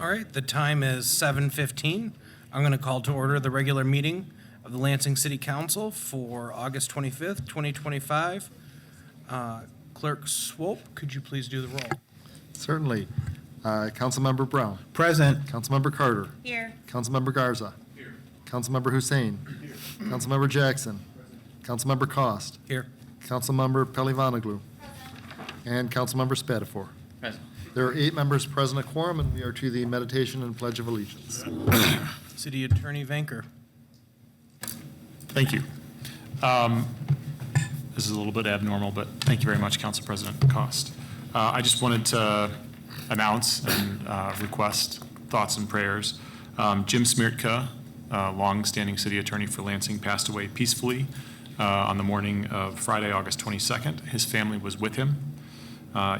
All right, the time is 7:15. I'm going to call to order the regular meeting of the Lansing City Council for August 25th, 2025. Clerk Swope, could you please do the roll? Certainly. Councilmember Brown. Present. Councilmember Carter. Here. Councilmember Garza. Here. Councilmember Hussein. Here. Councilmember Jackson. Councilmember Cost. Here. Councilmember Pelivanoglu. And Councilmember Spatafor. Present. There are 8 members present at quorum, and we are to the meditation and pledge of allegiance. City Attorney Vanker. Thank you. This is a little bit abnormal, but thank you very much, Council President Cost. I just wanted to announce and request thoughts and prayers. Jim Smirtka, long-standing city attorney for Lansing, passed away peacefully on the morning of Friday, August 22nd. His family was with him.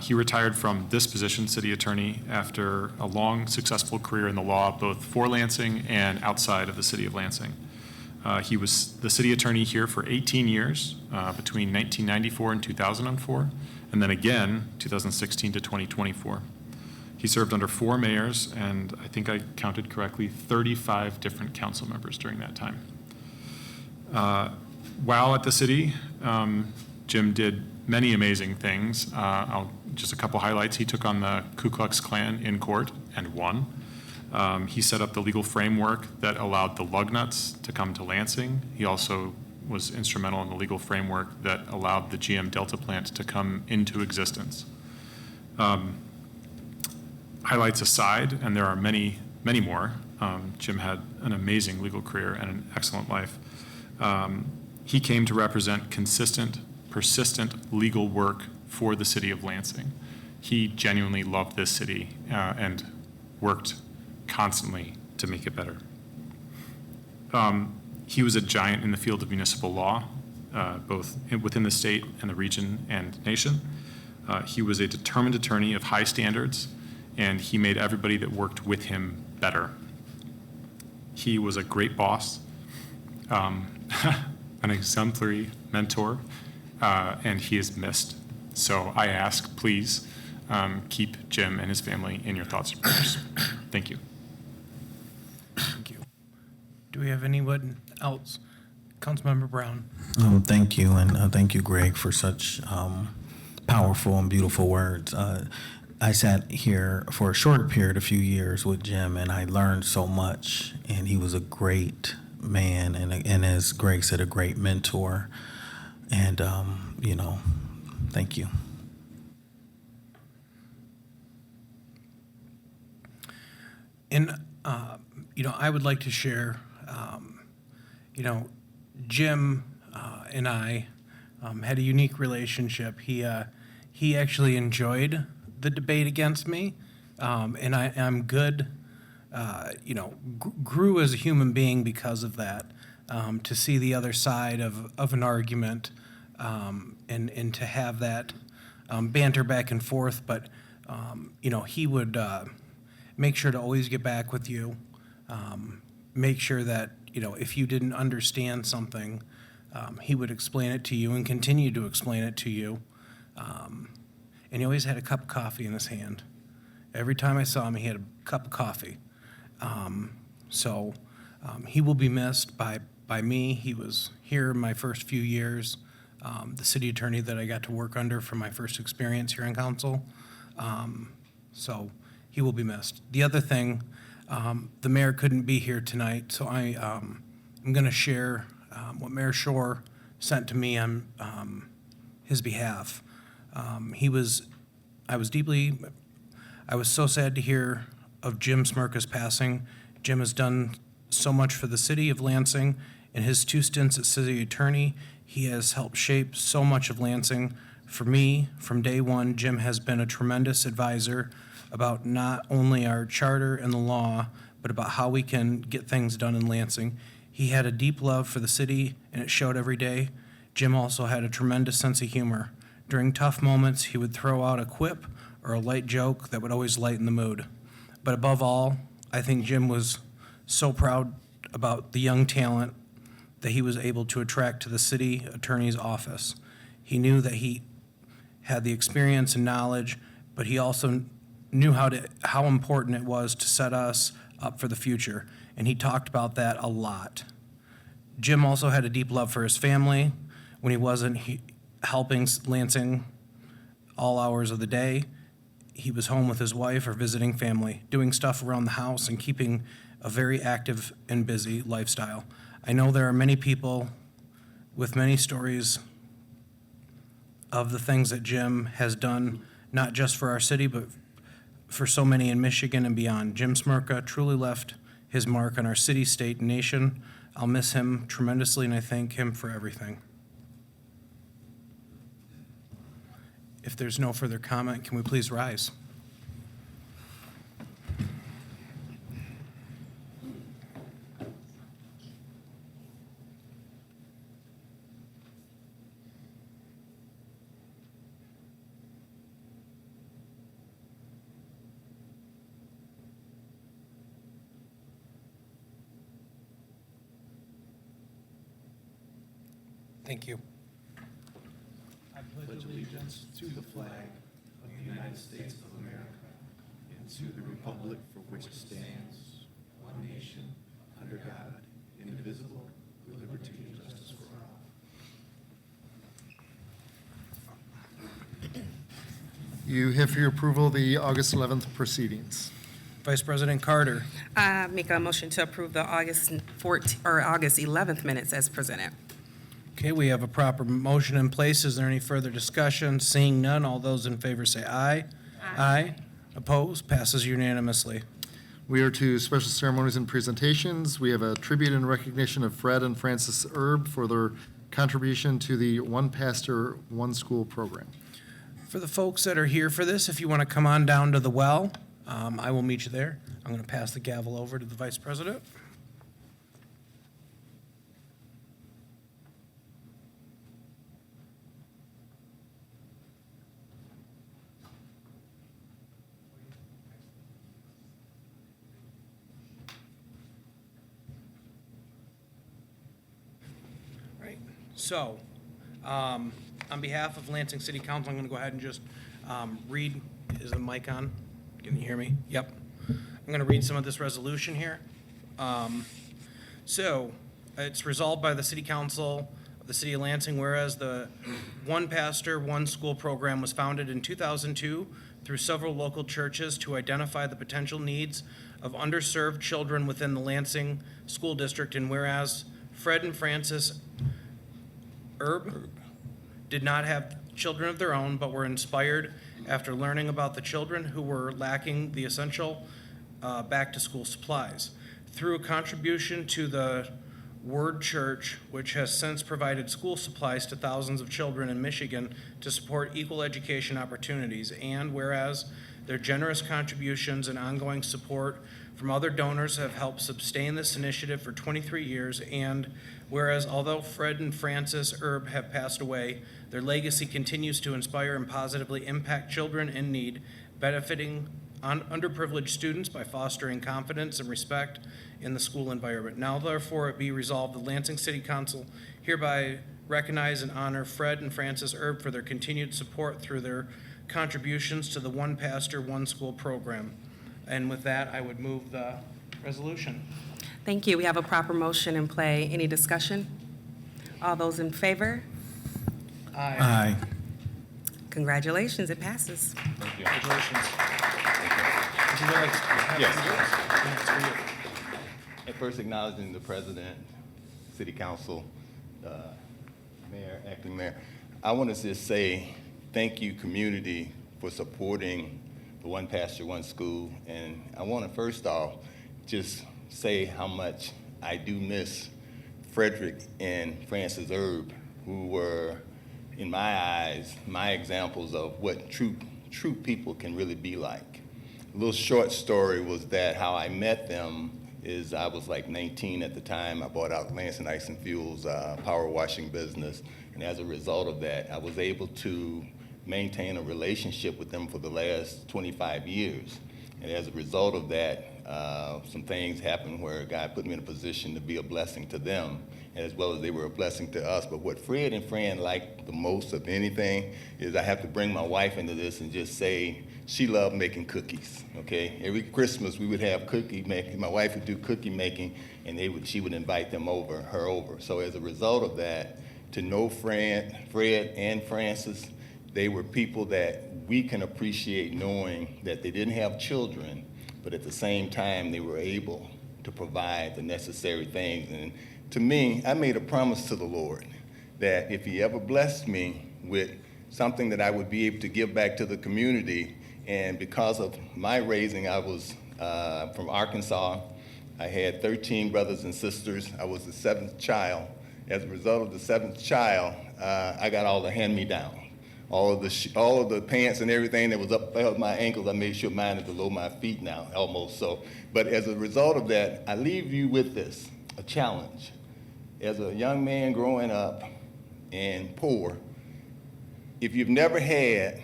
He retired from this position, city attorney, after a long, successful career in the law, both for Lansing and outside of the city of Lansing. He was the city attorney here for 18 years, between 1994 and 2004, and then again, 2016 to 2024. He served under 4 mayors, and I think I counted correctly, 35 different council members during that time. While at the city, Jim did many amazing things. Just a couple highlights. He took on the Ku Klux Klan in court and won. He set up the legal framework that allowed the Lugnuts to come to Lansing. He also was instrumental in the legal framework that allowed the GM Delta plant to come into existence. Highlights aside, and there are many, many more, Jim had an amazing legal career and an excellent life. He came to represent consistent, persistent legal work for the city of Lansing. He genuinely loved this city and worked constantly to make it better. He was a giant in the field of municipal law, both within the state and the region and nation. He was a determined attorney of high standards, and he made everybody that worked with him better. He was a great boss, an exemplary mentor, and he is missed. So I ask, please keep Jim and his family in your thoughts and prayers. Thank you. Thank you. Do we have anyone else? Councilmember Brown. Thank you, and thank you, Greg, for such powerful and beautiful words. I sat here for a short period, a few years with Jim, and I learned so much, and he was a great man, and as Greg said, a great mentor. And, thank you. And, I would like to share, Jim and I had a unique relationship. He actually enjoyed the debate against me, and I'm good, grew as a human being because of that, to see the other side of an argument, and to have that banter back and forth. But, he would make sure to always get back with you, make sure that, if you didn't understand something, he would explain it to you and continue to explain it to you. And he always had a cup of coffee in his hand. Every time I saw him, he had a cup of coffee. So he will be missed by me. He was here my first few years, the city attorney that I got to work under for my first experience here in council. So he will be missed. The other thing, the mayor couldn't be here tonight, so I'm going to share what Mayor Shore sent to me on his behalf. I was so sad to hear of Jim Smirka's passing. Jim has done so much for the city of Lansing. In his 2 stints as city attorney, he has helped shape so much of Lansing. For me, from day one, Jim has been a tremendous advisor about not only our charter and the law, but about how we can get things done in Lansing. He had a deep love for the city, and it showed every day. Jim also had a tremendous sense of humor. During tough moments, he would throw out a quip or a light joke that would always lighten the mood. But above all, I think Jim was so proud about the young talent that he was able to attract to the city attorney's office. He knew that he had the experience and knowledge, but he also knew how important it was to set us up for the future, and he talked about that a lot. Jim also had a deep love for his family. When he wasn't helping Lansing all hours of the day, he was home with his wife or visiting family, doing stuff around the house and keeping a very active and busy lifestyle. I know there are many people with many stories of the things that Jim has done, not just for our city, but for so many in Michigan and beyond. Jim Smirka truly left his mark on our city, state, and nation. I'll miss him tremendously, and I thank him for everything. If there's no further comment, can we please rise? Thank you. I pledge allegiance to the flag of the United States of America and to the republic for which it stands, one nation, under God, indivisible, with liberty and justice for all. You have for your approval the August 11th proceedings. Vice President Carter, Make a motion to approve the August 11th minutes as presented. okay, we have a proper motion in place. Is there any further discussion? Seeing none, all those in favor say aye. Aye. Opposed? Passes unanimously. We are to special ceremonies and presentations. We have a tribute in recognition of Fred and Frances Erb for their contribution to the One Pastor, One School program. For the folks that are here for this, if you want to come on down to the well, I will meet you there. I'm going to pass the gavel over to the Vice President. Right. So, on behalf of Lansing City Council, I'm going to go ahead and just read, is the mic on? Can you hear me? Yep. I'm going to read some of this resolution here. So, it's resolved by the City Council of the City of Lansing, whereas the One Pastor, One School program was founded in 2002 through several local churches to identify the potential needs of underserved children within the Lansing School District, and whereas Fred and Frances Erb did not have children of their own, but were inspired after learning about the children who were lacking the essential back-to-school supplies. Through a contribution to the Word Church, which has since provided school supplies to thousands of children in Michigan to support equal education opportunities, and whereas their generous contributions and ongoing support from other donors have helped sustain this initiative for 23 years, and whereas although Fred and Frances Erb have passed away, their legacy continues to inspire and positively impact children in need, benefiting underprivileged students by fostering confidence and respect in the school environment. Now therefore it be resolved, the Lansing City Council hereby recognize and honor Fred and Frances Erb for their continued support through their contributions to the One Pastor, One School program. And with that, I would move the resolution. Thank you. We have a proper motion in play. Any discussion? All those in favor? Aye. Congratulations, it passes. Congratulations. Would you like to- Yes. At first, acknowledging the president, city council, mayor, acting mayor, I want to just say thank you, community, for supporting the One Pastor, One School. And I want to first off just say how much I do miss Frederick and Frances Erb, who were, in my eyes, my examples of what true people can really be like. A little short story was that how I met them is I was like 19 at the time. I bought out Lansing Ice and Fuels power washing business. And as a result of that, I was able to maintain a relationship with them for the last 25 years. And as a result of that, some things happened where God put me in a position to be a blessing to them, as well as they were a blessing to us. But what Fred and Fran liked the most of anything is I have to bring my wife into this and just say she loved making cookies, okay? Every Christmas we would have cookie making. My wife would do cookie making, and she would invite her over. So as a result of that, to know Fred and Francis, they were people that we can appreciate knowing that they didn't have children, but at the same time they were able to provide the necessary things. And to me, I made a promise to the Lord that if he ever blessed me with something that I would be able to give back to the community, and because of my raising, I was from Arkansas. I had 13 brothers and sisters. I was the seventh child. As a result of the seventh child, I got all the hand-me-down. All of the pants and everything that was up above my ankles, I made sure mine is below my feet now, almost so. But as a result of that, I leave you with this, a challenge. As a young man growing up and poor, if you've never had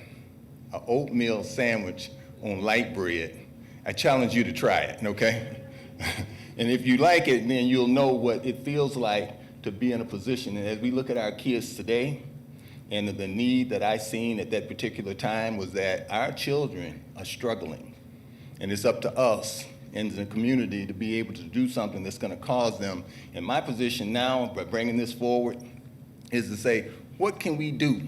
an oatmeal sandwich on light bread, I challenge you to try it, okay? And if you like it, then you'll know what it feels like to be in a position. And as we look at our kids today, and the need that I seen at that particular time was that our children are struggling. And it's up to us in the community to be able to do something that's gonna cause them. And my position now, by bringing this forward, is to say, what can we do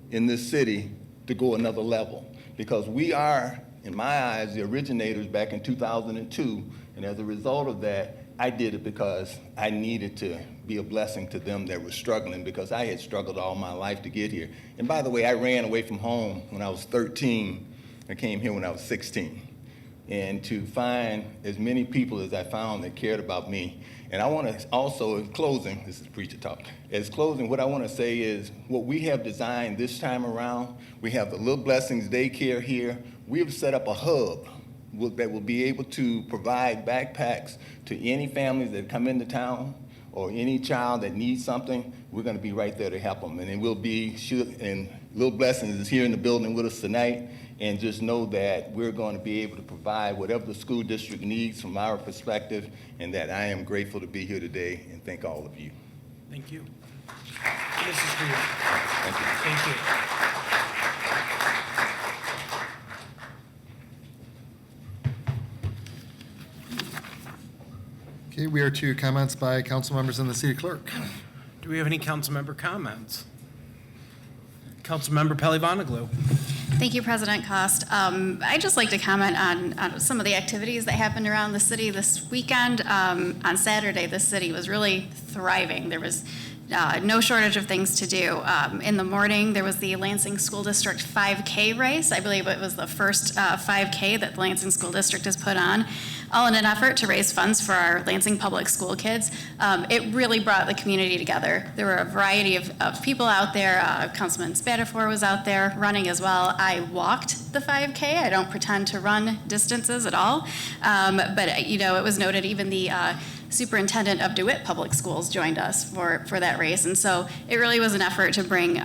in this city to go another level? Because we are, in my eyes, the originators back in 2002, and as a result of that, I did it because I needed to be a blessing to them that were struggling, because I had struggled all my life to get here. And by the way, I ran away from home when I was 13. I came here when I was 16. And to find as many people as I found that cared about me. And I want to also, in closing, this is preacher talk, as closing, what I want to say is what we have designed this time around, we have the Little Blessings Daycare here. We have set up a hub that will be able to provide backpacks to any families that come into town or any child that needs something. We're going to be right there to help them. And it will be, and Little Blessings is here in the building with us tonight. And just know that we're going to be able to provide whatever the school district needs from our perspective, and that I am grateful to be here today, and thank all of you. Thank you. This is for you. Thank you. Thank you. Okay, we are to comments by council members and the city clerk. Do we have any council member comments? Councilmember Pelli-Vonnegut. Thank you, President Cost. I'd just like to comment on some of the activities that happened around the city this weekend. On Saturday, the city was really thriving. There was no shortage of things to do. In the morning, there was the Lansing School District 5K race. I believe it was the first 5K that the Lansing School District has put on, all in an effort to raise funds for our Lansing public school kids. It really brought the community together. There were a variety of people out there. Councilman Spatafor was out there running as well. I walked the 5K. I don't pretend to run distances at all. But, you know, it was noted even the superintendent of DeWitt Public Schools joined us for that race. And so it really was an effort to bring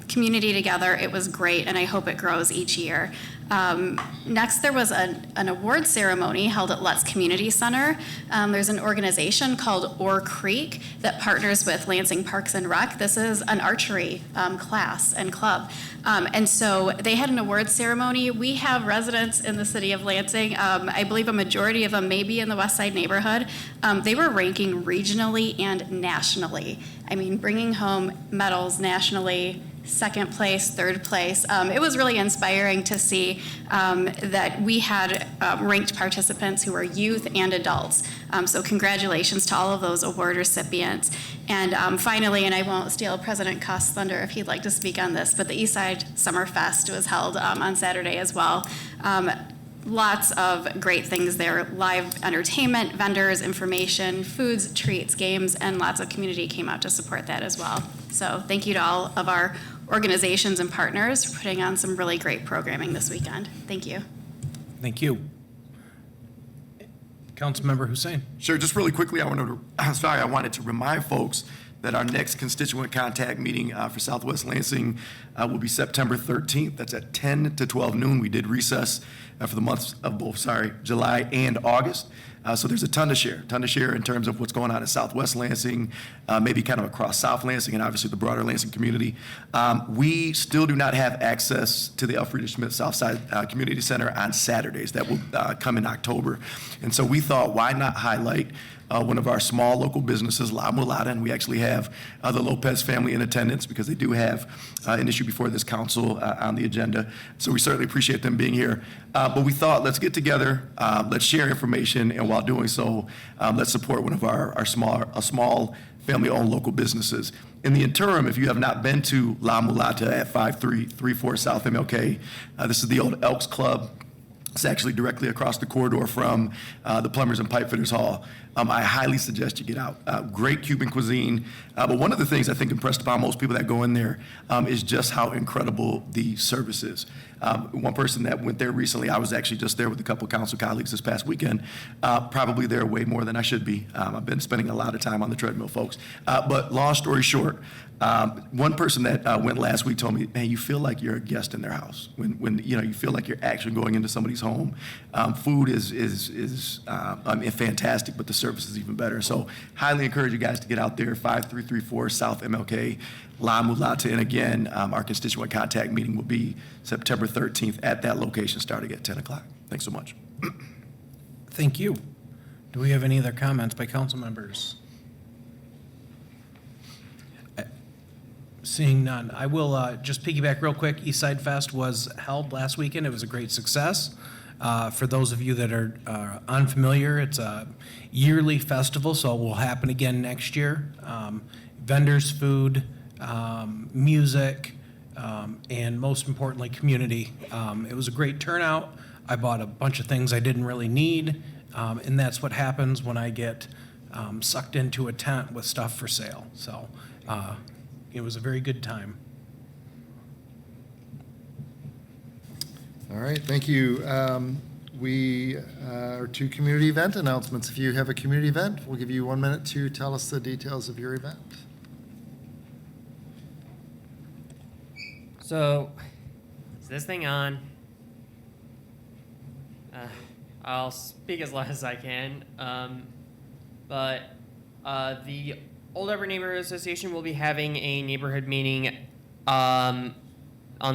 community together. It was great, and I hope it grows each year. Next, there was an award ceremony held at Let's Community Center. There's an organization called Ore Creek that partners with Lansing Parks and Rec. This is an archery class and club. And so they had an award ceremony. We have residents in the city of Lansing. I believe a majority of them may be in the West Side neighborhood. They were ranking regionally and nationally. I mean, bringing home medals nationally, second place, third place. It was really inspiring to see that we had ranked participants who were youth and adults. So congratulations to all of those award recipients. And finally, and I won't steal President Cost's thunder if he'd like to speak on this, but the Eastside Summer Fest was held on Saturday as well. Lots of great things there, live entertainment, vendors, information, foods, treats, games, and lots of community came out to support that as well. So thank you to all of our organizations and partners for putting on some really great programming this weekend. Thank you. Thank you. Councilmember Hussein. Sure, just really quickly, I wanted to remind folks that our next constituent contact meeting for Southwest Lansing will be September 13th. That's at 10 to 12 noon. We did recess for the months of both, July and August. So there's a ton to share in terms of what's going on in Southwest Lansing, maybe kind of across South Lansing and obviously the broader Lansing community. We still do not have access to the Elfrida Schmidt Southside Community Center on Saturdays. That will come in October. And so we thought, why not highlight one of our small local businesses, La Mulata, and we actually have the Lopez family in attendance because they do have an issue before this council on the agenda. So we certainly appreciate them being here. But we thought, let's get together, let's share information, and while doing so, let's support one of our small family-owned local businesses. In the interim, if you have not been to La Mulata at 5334 South MLK, this is the old Elks Club. It's actually directly across the corridor from the Plumbers and Pipefitters Hall. I highly suggest you get out. Great Cuban cuisine. But one of the things I think impressed upon most people that go in there is just how incredible the service is. One person that went there recently, I was actually just there with a couple council colleagues this past weekend, probably there way more than I should be. I've been spending a lot of time on the treadmill, folks. But long story short, one person that went last week told me, man, you feel like you're a guest in their house when you feel like you're actually going into somebody's home. Food is fantastic, but the service is even better. So highly encourage you guys to get out there, 5334 South MLK, La Mulata. And again, our constituent contact meeting will be September 13th at that location starting at 10 o'clock. Thanks so much. Thank you. Do we have any other comments by council members? Seeing none, I will just piggyback real quick. Eastside Fest was held last weekend. It was a great success. For those of you that are unfamiliar, it's a yearly festival, so it will happen again next year. Vendors, food, music, and most importantly, community. It was a great turnout. I bought a bunch of things I didn't really need, and that's what happens when I get sucked into a tent with stuff for sale. So it was a very good time. All right, thank you. We are to community event announcements. If you have a community event, we'll give you 1 minute to tell us the details of your event. So, is this thing on? I'll speak as loud as I can. But the Old Everett Neighborhood Association will be having a neighborhood meeting on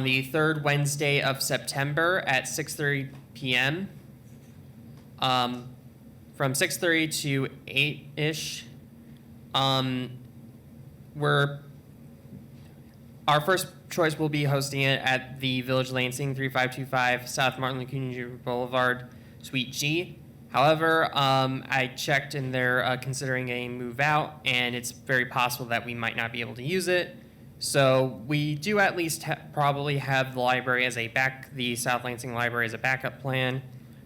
the third Wednesday of September at 6:30 p.m. From 6:30 to 8-ish. Our first choice will be hosting it at the Village Lansing, 3525 South Martin Luther King Jr. Boulevard, Suite G. However, I checked and they're considering a move out, and it's very possible that we might not be able to use it. So we do at least probably have the library as the South Lansing Library as a backup plan.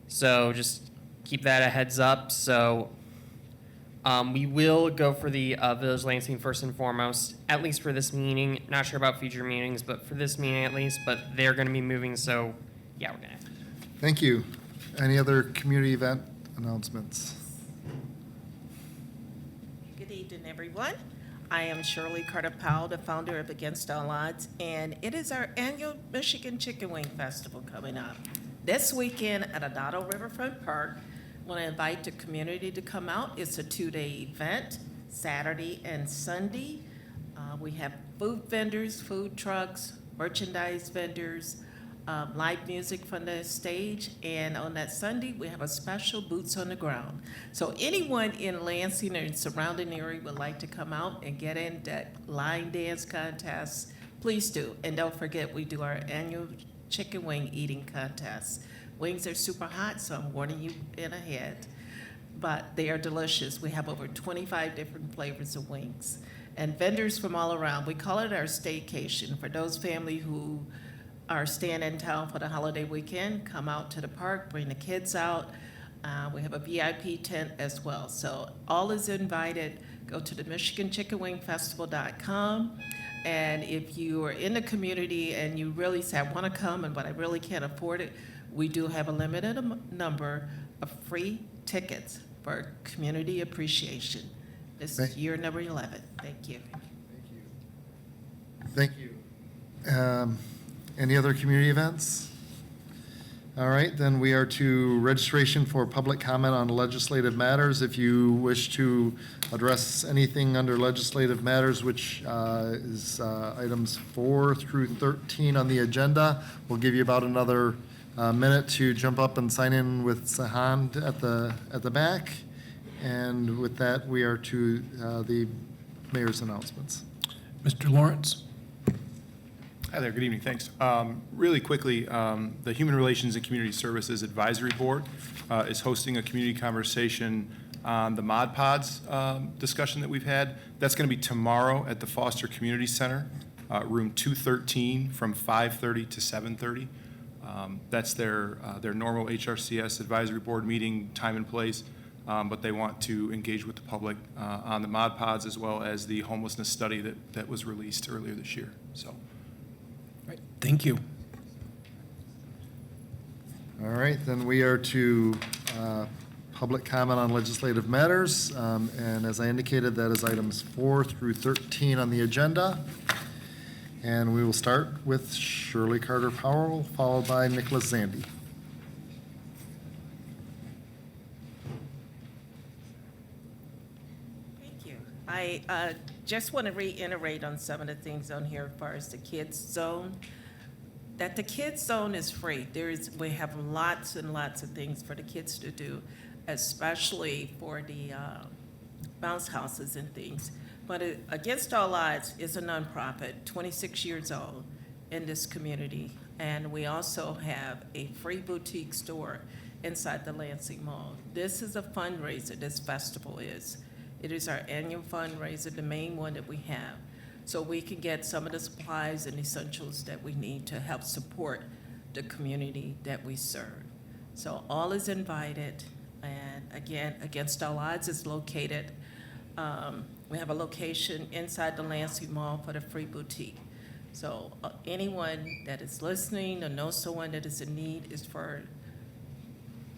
So just keep that a heads up. So we will go for the Village Lansing first and foremost, at least for this meeting. Not sure about future meetings, but for this meeting at least. But they're going to be moving, so yeah, we're going to. Thank you. Any other community event announcements? Good evening, everyone. I am Shirley Carter-Powell, the founder of Against All Odds, and it is our annual Michigan Chicken Wing Festival coming up this weekend at Adado Riverfront Park. I want to invite the community to come out. It's a 2-day event, Saturday and Sunday. We have food vendors, food trucks, merchandise vendors, live music from the stage, and on that Sunday, we have a special Boots on the Ground. So anyone in Lansing or surrounding area would like to come out and get in that line dance contest, please do. And don't forget, we do our annual chicken wing eating contest. Wings are super hot, so I'm warning you in ahead. But they are delicious. We have over 25 different flavors of wings. And vendors from all around. We call it our staycation. For those family who are staying in town for the holiday weekend, come out to the park, bring the kids out. We have a VIP tent as well. So all is invited. Go to the MichiganChickenWingFestival.com. And if you are in the community and you really say, I want to come, but I really can't afford it, we do have a limited number of free tickets for community appreciation. This Thank- is year number 11. Thank you. Thank you. Any other community events? All right, then we are to registration for public comment on legislative matters. If you wish to address anything under legislative matters, which is items 4 through 13 on the agenda, we'll give you about another minute to jump up and sign in with Sahand at the back. And with that, we are to the mayor's announcements. Mr. Lawrence? Hi there, good evening, thanks. Really quickly, the Human Relations and Community Services Advisory Board is hosting a community conversation on the Mod Pods discussion that we've had. That's going to be tomorrow at the Foster Community Center, room 213, from 5:30 to 7:30. That's their normal HRCS Advisory Board meeting time and place, but they want to engage with the public on the Mod Pods as well as the homelessness study that was released earlier this year, so. Right. Thank you. All right, then we are to public comment on legislative matters. And as I indicated, that is items 4 through 13 on the agenda. And we will start with Shirley Carter Powell, followed by Nicholas Zandy. Thank you. I just want to reiterate on some of the things on here as far as the kids zone. That the kids zone is free. We have lots and lots of things for the kids to do, especially for the bounce houses and things. But Against All Odds is a nonprofit, 26 years old in this community. And we also have a free boutique store inside the Lansing Mall. This is a fundraiser, this festival is. It is our annual fundraiser, the main one that we have. So we can get some of the supplies and essentials that we need to help support the community that we serve. So all is invited. And again, Against All Odds is located, we have a location inside the Lansing Mall for the free boutique. So anyone that is listening or knows someone that is in need is for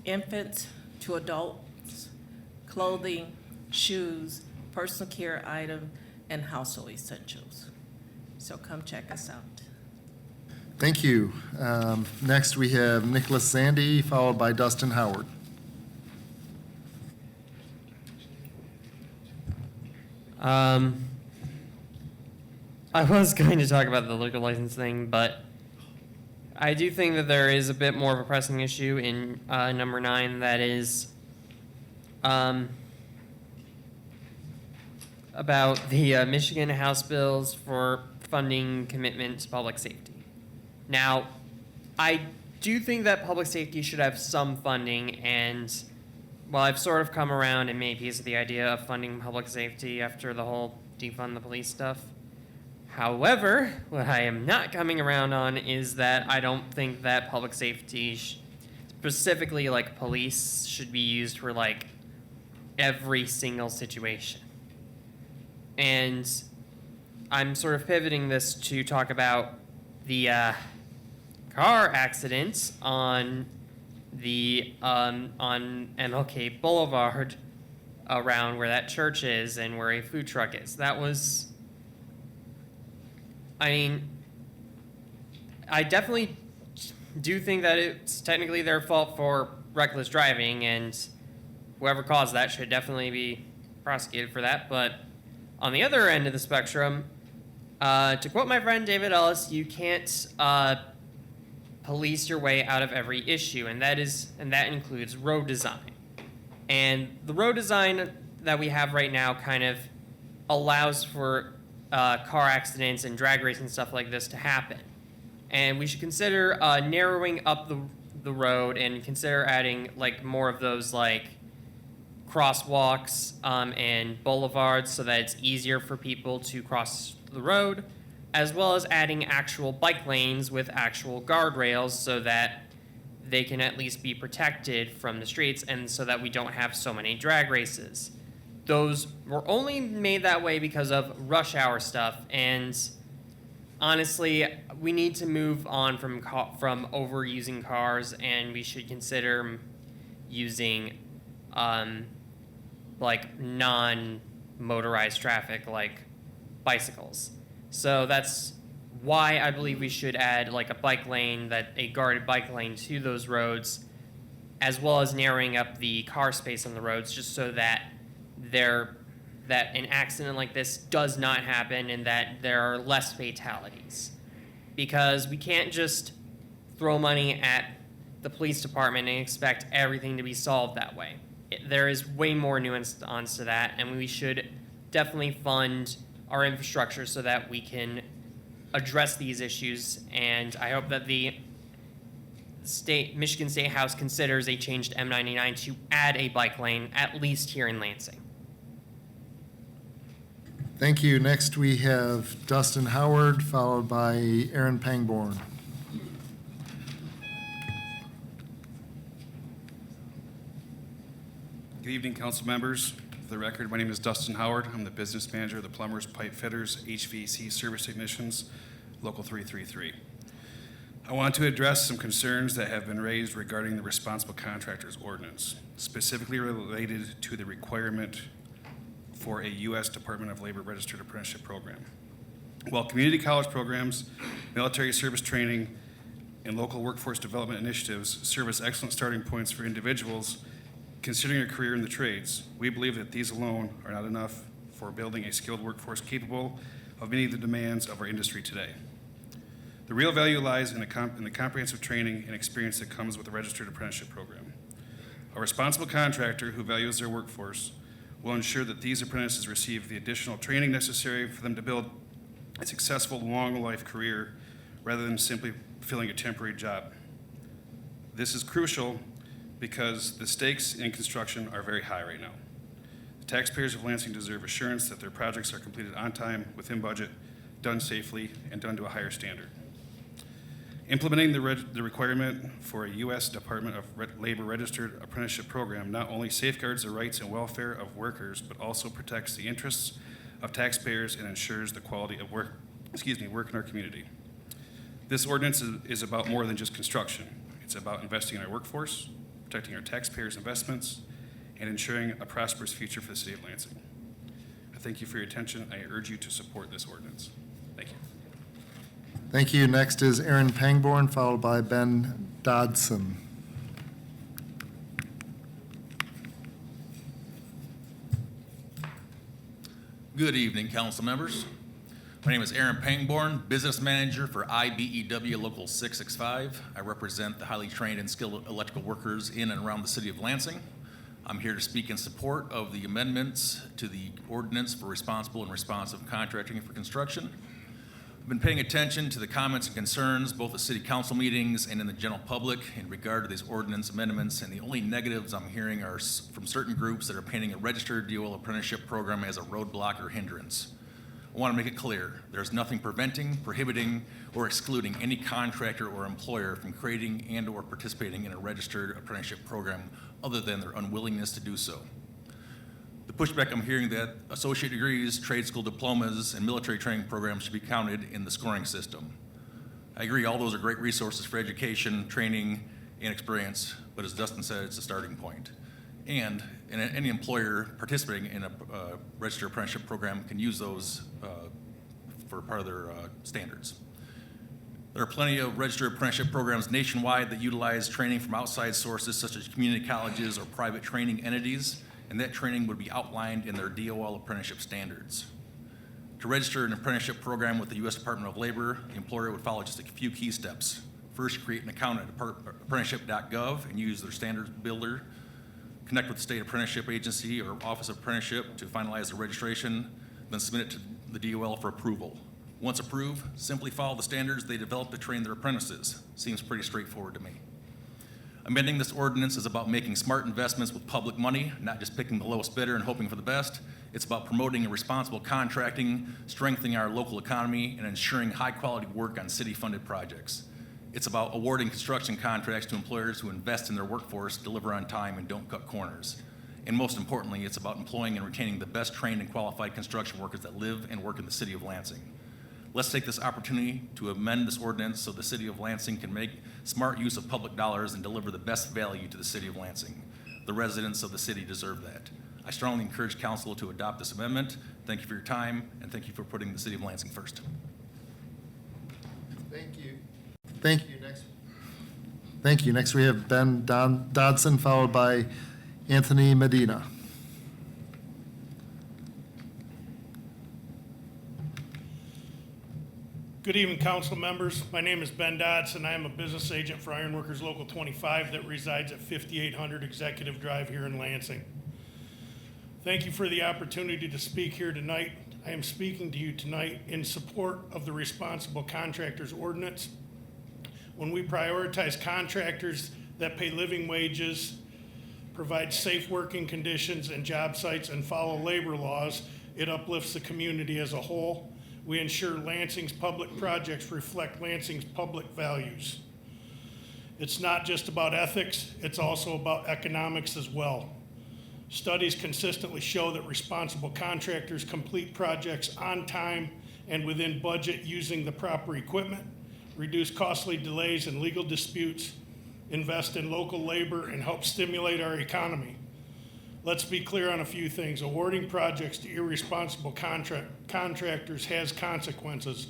infants to adults, clothing, shoes, personal care item, and household essentials. So come check us out. Thank you. Next, we have Nicholas Zandy, followed by Dustin Howard. I was going to talk about the liquor license thing, but I do think that there is a bit more of a pressing issue in number 9, that is about the Michigan House bills for funding commitment to public safety. Now, I do think that public safety should have some funding, and while I've sort of come around and made peace with the idea of funding public safety after the whole defund the police stuff, however, what I am not coming around on is that I don't think that public safety, specifically like police, should be used for like every single situation. And I'm sort of pivoting this to talk about the car accidents on the on MLK Boulevard around where that church is and where a food truck is. That was, I mean, I definitely do think that it's technically their fault for reckless driving, and whoever caused that should definitely be prosecuted for that. But on the other end of the spectrum, to quote my friend David Ellis, you can't police your way out of every issue, and that includes road design. And the road design that we have right now kind of allows for car accidents and drag racing and stuff like this to happen. And we should consider narrowing up the road and consider adding like more of those like crosswalks and boulevards so that it's easier for people to cross the road, as well as adding actual bike lanes with actual guardrails so that they can at least be protected from the streets and so that we don't have so many drag races. Those were only made that way because of rush hour stuff, and honestly, we need to move on from overusing cars, and we should consider using like motorized traffic like bicycles. So that's why I believe we should add like a bike lane, a guarded bike lane to those roads, as well as narrowing up the car space on the roads, just so that an accident like this does not happen and that there are less fatalities. Because we can't just throw money at the police department and expect everything to be solved that way. There is way more nuance to that, and we should definitely fund our infrastructure so that we can address these issues. And I hope that the Michigan State House considers a change to M99 to add a bike lane, at least here in Lansing. Thank you. Next, we have Dustin Howard, followed by Aaron Pangborn. Good evening, council members. For the record, my name is Dustin Howard. I'm the business manager of the Plumbers, Pipe Fitters, HVAC Service Technicians, Local 333. I want to address some concerns that have been raised regarding the Responsible Contractors Ordinance, specifically related to the requirement for a U.S. Department of Labor registered apprenticeship program. While community college programs, military service training, and local workforce development initiatives serve as excellent starting points for individuals considering a career in the trades, we believe that these alone are not enough for building a skilled workforce capable of meeting the demands of our industry today. The real value lies in the comprehensive training and experience that comes with the registered apprenticeship program. A responsible contractor who values their workforce will ensure that these apprentices receive the additional training necessary for them to build a successful, long-life career rather than simply filling a temporary job. This is crucial because the stakes in construction are very high right now. The taxpayers of Lansing deserve assurance that their projects are completed on time, within budget, done safely, and done to a higher standard. Implementing the requirement for a U.S. Department of Labor registered apprenticeship program not only safeguards the rights and welfare of workers, but also protects the interests of taxpayers and ensures the quality of work in our community. This ordinance is about more than just construction. It's about investing in our workforce, protecting our taxpayers' investments, and ensuring a prosperous future for the city of Lansing. I thank you for your attention. I urge you to support this ordinance. Thank you. Thank you. Next is Aaron Pangborn, followed by Ben Dodson. Good evening, council members. My name is Aaron Pangborn, business manager for IBEW Local 665. I represent the highly trained and skilled electrical workers in and around the city of Lansing. I'm here to speak in support of the amendments to the ordinance for responsible and responsive contracting for construction. I've been paying attention to the comments and concerns both at city council meetings and in the general public in regard to these ordinance amendments, and the only negatives I'm hearing are from certain groups that are painting a registered DOL apprenticeship program as a roadblock or hindrance. I want to make it clear, there's nothing preventing, prohibiting, or excluding any contractor or employer from creating and or participating in a registered apprenticeship program other than their unwillingness to do so. The pushback I'm hearing that associate degrees, trade school diplomas, and military training programs should be counted in the scoring system. I agree, all those are great resources for education, training, and experience, but as Dustin said, it's a starting point. And any employer participating in a registered apprenticeship program can use those for part of their standards. There are plenty of registered apprenticeship programs nationwide that utilize training from outside sources such as community colleges or private training entities, and that training would be outlined in their DOL apprenticeship standards. To register an apprenticeship program with the U.S. Department of Labor, the employer would follow just a few key steps. First, create an account at apprenticeship.gov and use their standards builder. Connect with the state apprenticeship agency or office of apprenticeship to finalize the registration, then submit it to the DOL for approval. Once approved, simply follow the standards they develop to train their apprentices. Seems pretty straightforward to me. Amending this ordinance is about making smart investments with public money, not just picking the lowest bidder and hoping for the best. It's about promoting a responsible contracting, strengthening our local economy, and ensuring high-quality work on city-funded projects. It's about awarding construction contracts to employers who invest in their workforce, deliver on time, and don't cut corners. And most importantly, it's about employing and retaining the best trained and qualified construction workers that live and work in the city of Lansing. Let's take this opportunity to amend this ordinance so the city of Lansing can make smart use of public dollars and deliver the best value to the city of Lansing. The residents of the city deserve that. I strongly encourage council to adopt this amendment. Thank you for your time, and thank you for putting the city of Lansing first. Thank you. Thank you. Thank you. Next, we have Ben Dodson, followed by Anthony Medina. Good evening, council members. My name is Ben Dodson. I am a business agent for Ironworkers Local 25 that resides at 5800 Executive Drive here in Lansing. Thank you for the opportunity to speak here tonight. I am speaking to you tonight in support of the Responsible Contractors Ordinance. When we prioritize contractors that pay living wages, provide safe working conditions and job sites, and follow labor laws, it uplifts the community as a whole. We ensure Lansing's public projects reflect Lansing's public values. It's not just about ethics, it's also about economics as well. Studies consistently show that responsible contractors complete projects on time and within budget using the proper equipment, reduce costly delays and legal disputes, invest in local labor, and help stimulate our economy. Let's be clear on a few things. Awarding projects to irresponsible contractors has consequences.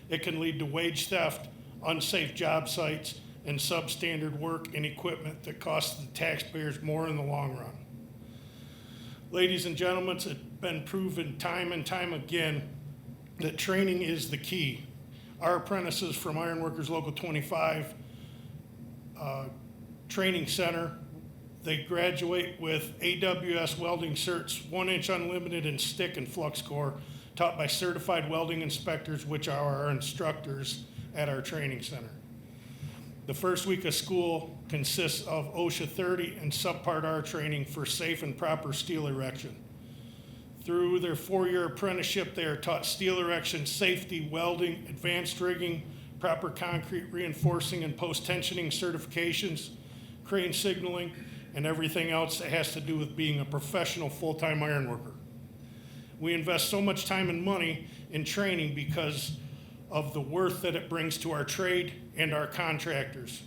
It can lead to wage theft, unsafe job sites, and substandard work and equipment that costs the taxpayers more in the long run. Ladies and gentlemen, it's been proven time and time again that training is the key. Our apprentices from Ironworkers Local 25 Training Center, they graduate with AWS welding certs, 1-inch unlimited and stick and flux core, taught by certified welding inspectors, which are our instructors at our training center. The first week of school consists of OSHA 30 and subpart R training for safe and proper steel erection. Through their 4-year apprenticeship, they are taught steel erection, safety, welding, advanced rigging, proper concrete reinforcing and post-tensioning certifications, crane signaling, and everything else that has to do with being a professional full-time ironworker. We invest so much time and money in training because of the worth that it brings to our trade and our contractors.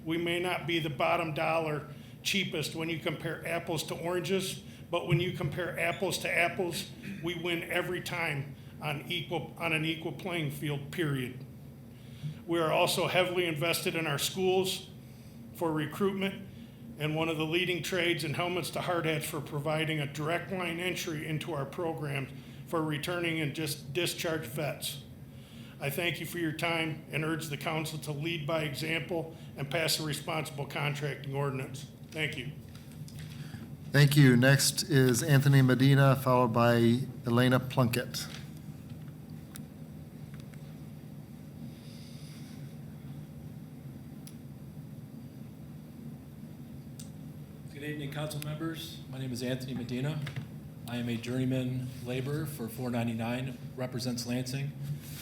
We may not be the bottom dollar cheapest when you compare apples to oranges, but when you compare apples to apples, we win every time on an equal playing field, period. We are also heavily invested in our schools for recruitment, and one of the leading trades in helmets to hard hats for providing a direct line entry into our program for returning and just discharged vets. I thank you for your time and urge the council to lead by example and pass a responsible contracting ordinance. Thank you. Thank you. Next is Anthony Medina, followed by Elena Plunkett. Good evening, council members. My name is Anthony Medina. I am a journeyman laborer for 499, represents Lansing.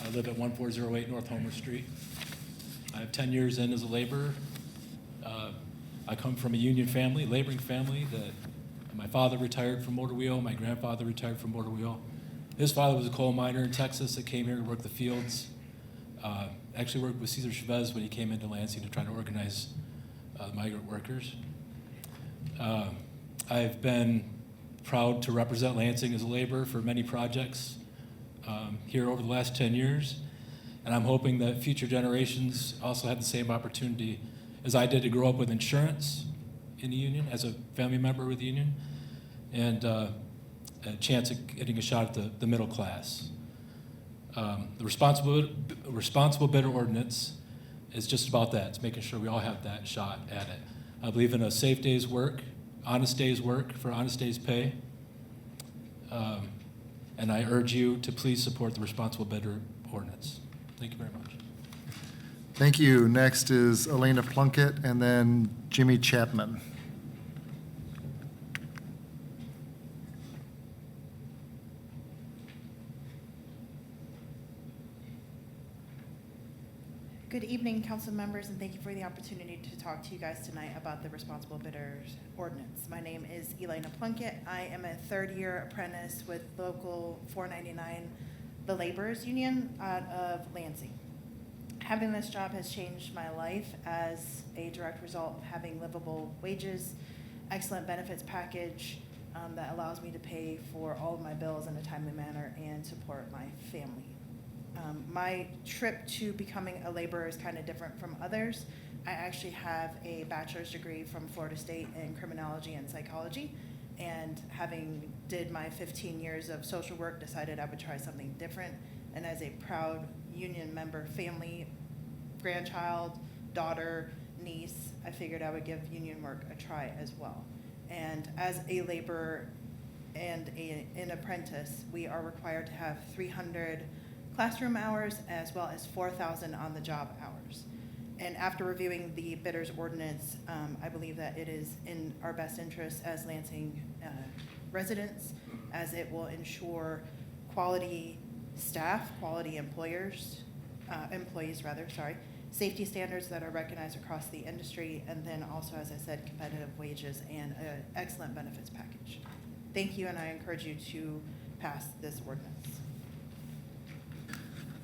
I live at 1408 North Homer Street. I have 10 years in as a laborer. I come from a union family, laboring family, that my father retired from motor wheel, my grandfather retired from motor wheel. His father was a coal miner in Texas that came here to work the fields. Actually worked with Cesar Chavez when he came into Lansing to try to organize the migrant workers. I've been proud to represent Lansing as a laborer for many projects here over the last 10 years, and I'm hoping that future generations also have the same opportunity as I did to grow up with insurance in the union, as a family member with the union, and a chance at getting a shot at the middle class. The responsible bidder ordinance is just about that. It's making sure we all have that shot at it. I believe in a safe day's work, honest day's work for honest day's pay. And I urge you to please support the responsible bidder ordinance. Thank you very much. Thank you. Next is Elena Plunkett, and then Jimmy Chapman. Good evening, council members, and thank you for the opportunity to talk to you guys tonight about the Responsible Bidders Ordinance. My name is Elena Plunkett. I am a third-year apprentice with Local 499, the Laborers Union out of Lansing. Having this job has changed my life as a direct result of having livable wages, excellent benefits package, that allows me to pay for all of my bills in a timely manner and support my family. My trip to becoming a laborer is kind of different from others. I actually have a bachelor's degree from Florida State in criminology and psychology, and having did my 15 years of social work, decided I would try something different. And as a proud union member, family, grandchild, daughter, niece, I figured I would give union work a try as well. And as a laborer and an apprentice, we are required to have 300 classroom hours as well as 4,000 on-the-job hours. And after reviewing the bidders ordinance, I believe that it is in our best interest as Lansing residents, as it will ensure quality staff, quality employees, safety standards that are recognized across the industry, and then also, as I said, competitive wages and an excellent benefits package. Thank you, and I encourage you to pass this ordinance.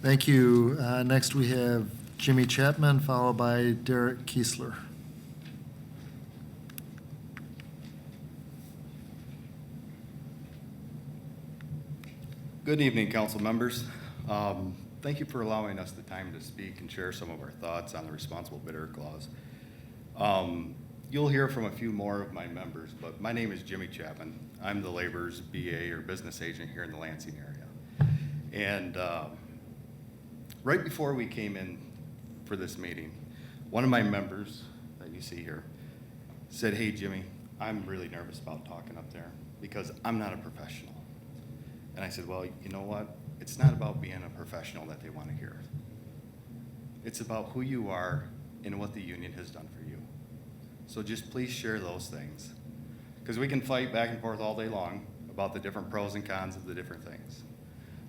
Thank you. Next, we have Jimmy Chapman, followed by Derek Kiesler. Good evening, council members. Thank you for allowing us the time to speak and share some of our thoughts on the responsible bidder clause. You'll hear from a few more of my members, but my name is Jimmy Chapman. I'm the labor's BA or business agent here in the Lansing area. And right before we came in for this meeting, one of my members that you see here said, "Hey, Jimmy, I'm really nervous about talking up there because I'm not a professional." And I said, "Well, you know what? It's not about being a professional that they want to hear. It's about who you are and what the union has done for you. So just please share those things, because we can fight back and forth all day long about the different pros and cons of the different things.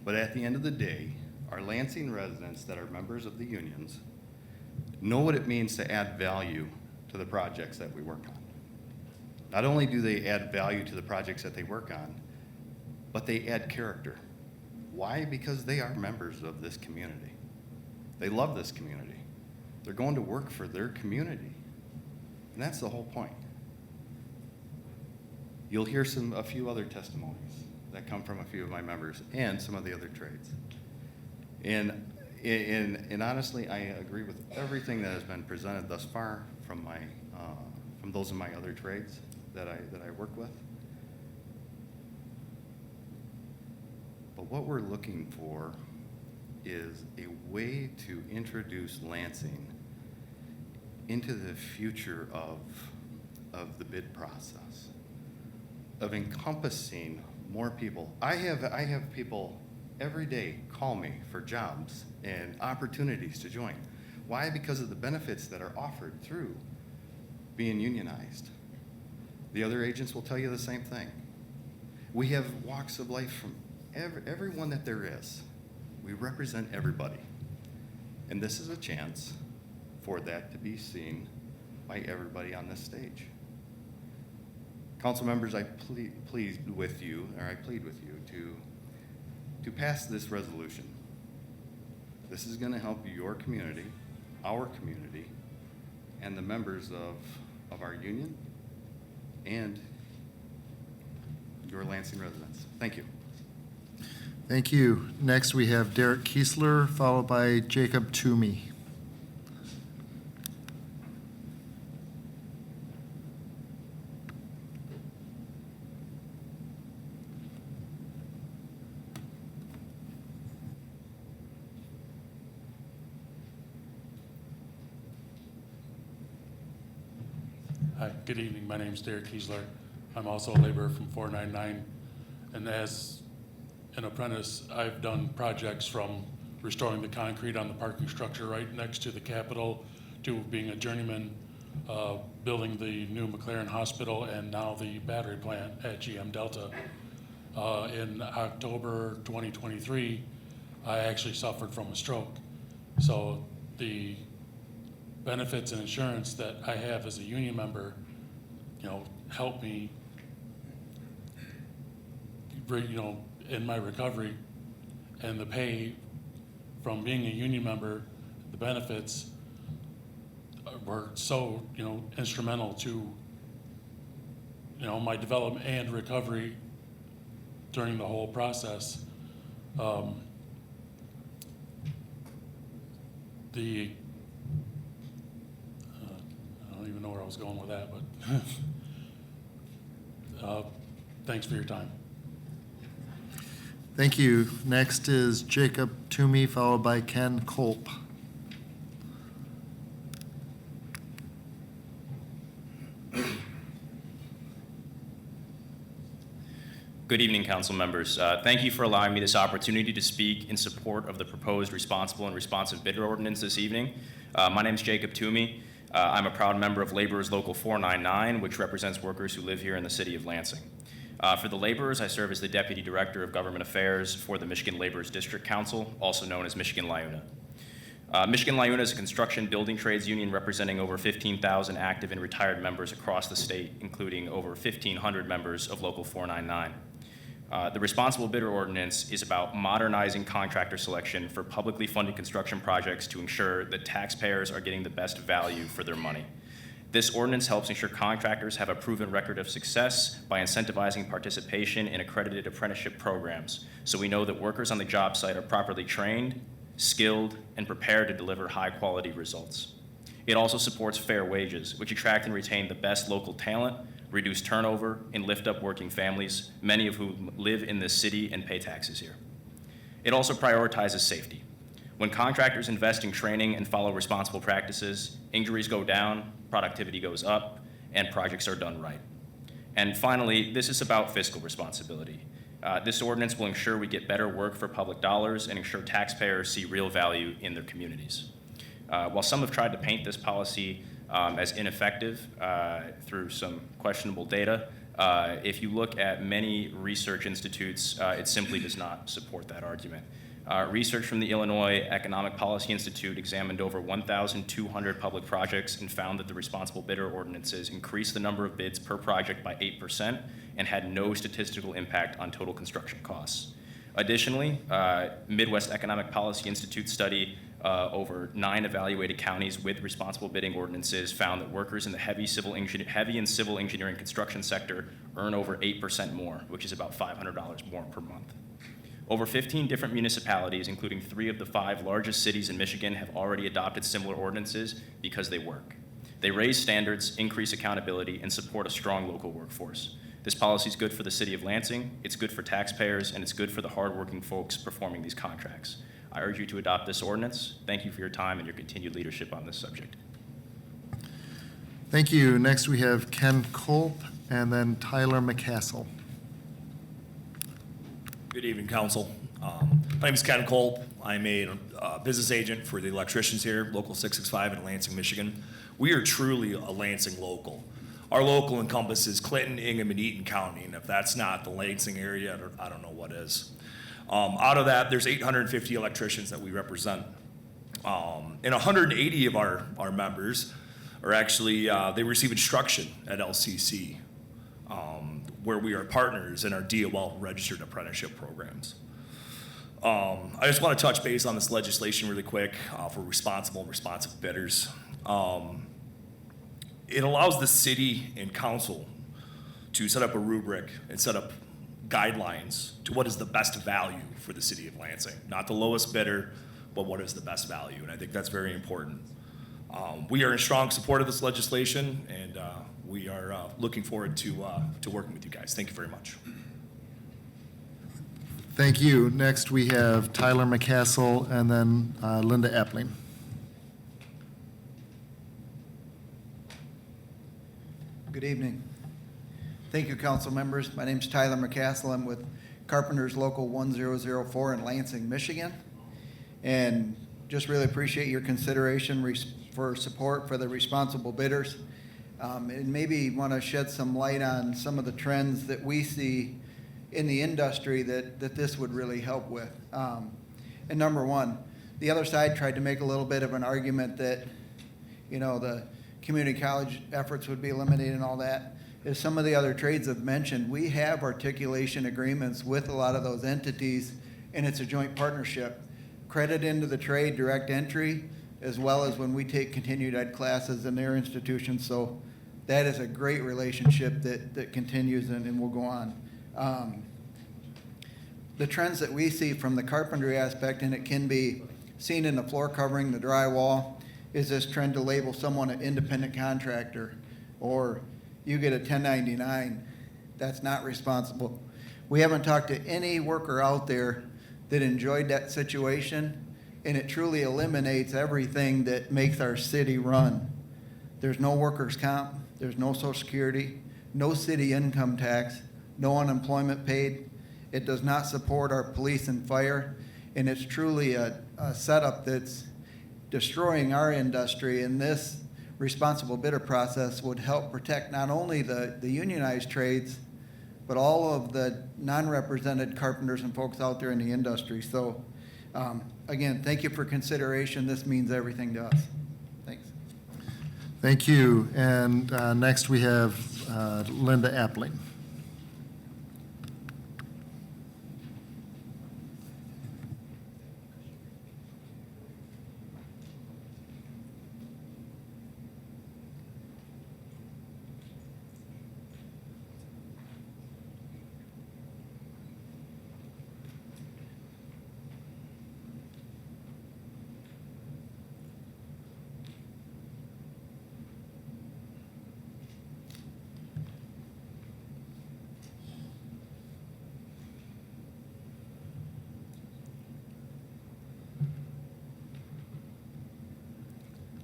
But at the end of the day, our Lansing residents that are members of the unions know what it means to add value to the projects that we work on. Not only do they add value to the projects that they work on, but they add character. Why? Because they are members of this community. They love this community. They're going to work for their community. And that's the whole point. You'll hear a few other testimonies that come from a few of my members and some of the other trades. And honestly, I agree with everything that has been presented thus far from those of my other trades that I work with. But what we're looking for is a way to introduce Lansing into the future of the bid process, of encompassing more people. I have people every day call me for jobs and opportunities to join. Why? Because of the benefits that are offered through being unionized. The other agents will tell you the same thing. We have walks of life from everyone that there is. We represent everybody. And this is a chance for that to be seen by everybody on this stage. Council members, I plead with you to pass this resolution. This is going to help your community, our community, and the members of our union and your Lansing residents. Thank you. Thank you. Next, we have Derek Kiesler, followed by Jacob Toomey. Hi, good evening. My name is Derek Kiesler. I'm also a laborer from 499. And as an apprentice, I've done projects from restoring the concrete on the parking structure right next to the Capitol to being a journeyman, building the new McLaren Hospital and now the battery plant at GM Delta. In October 2023, I actually suffered from a stroke. So the benefits and insurance that I have as a union member, help me, in my recovery, and the pay from being a union member, the benefits were so, instrumental to my development and recovery during the whole process. I don't even know where I was going with that, but thanks for your time. Thank you. Next is Jacob Toomey, followed by Ken Kolp. Good evening, council members. Thank you for allowing me this opportunity to speak in support of the proposed responsible and responsive bidder ordinance this evening. My name is Jacob Toomey. I'm a proud member of Laborers Local 499, which represents workers who live here in the city of Lansing. For the laborers, I serve as the Deputy Director of Government Affairs for the Michigan Laborers District Council, also known as Michigan LIUNA. Michigan LIUNA is a construction building trades union representing over 15,000 active and retired members across the state, including over 1,500 members of Local 499. The responsible bidder ordinance is about modernizing contractor selection for publicly funded construction projects to ensure that taxpayers are getting the best value for their money. This ordinance helps ensure contractors have a proven record of success by incentivizing participation in accredited apprenticeship programs, so we know that workers on the job site are properly trained, skilled, and prepared to deliver high-quality results. It also supports fair wages, which attract and retain the best local talent, reduce turnover, and lift up working families, many of whom live in this city and pay taxes here. It also prioritizes safety. When contractors invest in training and follow responsible practices, injuries go down, productivity goes up, and projects are done right. And finally, this is about fiscal responsibility. This ordinance will ensure we get better work for public dollars and ensure taxpayers see real value in their communities. While some have tried to paint this policy as ineffective through some questionable data, if you look at many research institutes, it simply does not support that argument. Research from the Illinois Economic Policy Institute examined over 1,200 public projects and found that the responsible bidder ordinances increased the number of bids per project by 8% and had no statistical impact on total construction costs. Additionally, Midwest Economic Policy Institute study over 9 evaluated counties with responsible bidding ordinances found that workers in the heavy and civil engineering construction sector earn over 8% more, which is about $500 more per month. Over 15 different municipalities, including 3 of the 5 largest cities in Michigan, have already adopted similar ordinances because they work. They raise standards, increase accountability, and support a strong local workforce. This policy is good for the city of Lansing, it's good for taxpayers, and it's good for the hardworking folks performing these contracts. I urge you to adopt this ordinance. Thank you for your time and your continued leadership on this subject. Thank you. Next, we have Ken Kolp and then Tyler McCassell. Good evening, council. My name is Ken Kolp. I'm a business agent for the electricians here, Local 665 in Lansing, Michigan. We are truly a Lansing local. Our local encompasses Clinton, Ingham, and Eaton County, and if that's not the Lansing area, I don't know what is. Out of that, there's 850 electricians that we represent. And 180 of our members are actually, they receive instruction at LCC, where we are partners in our DOL registered apprenticeship programs. I just want to touch base on this legislation really quick for responsible and responsive bidders. It allows the city and council to set up a rubric and set up guidelines to what is the best value for the city of Lansing. Not the lowest bidder, but what is the best value, and I think that's very important. We are in strong support of this legislation, and we are looking forward to working with you guys. Thank you very much. Thank you. Next, we have Tyler McCassell and then Linda Epling. Good evening. Thank you, council members. My name is Tyler McCassell. I'm with Carpenters Local 1004 in Lansing, Michigan. And just really appreciate your consideration for support for the responsible bidders. And maybe want to shed some light on some of the trends that we see in the industry that this would really help with. And number one, the other side tried to make a little bit of an argument that, the community college efforts would be eliminated and all that. As some of the other trades have mentioned, we have articulation agreements with a lot of those entities, and it's a joint partnership. Credit into the trade, direct entry, as well as when we take continued ed classes in their institutions. So that is a great relationship that continues and will go on. The trends that we see from the carpentry aspect, and it can be seen in the floor covering, the drywall, is this trend to label someone an independent contractor, or you get a 1099. That's not responsible. We haven't talked to any worker out there that enjoyed that situation, and it truly eliminates everything that makes our city run. There's no workers' comp, there's no social security, no city income tax, no unemployment paid. It does not support our police and fire, and it's truly a setup that's destroying our industry, and this responsible bidder process would help protect not only the unionized trades, but all of the non-represented carpenters and folks out there in the industry. So again, thank you for consideration. This means everything to us. Thanks. Thank you. And next we have Linda Appling.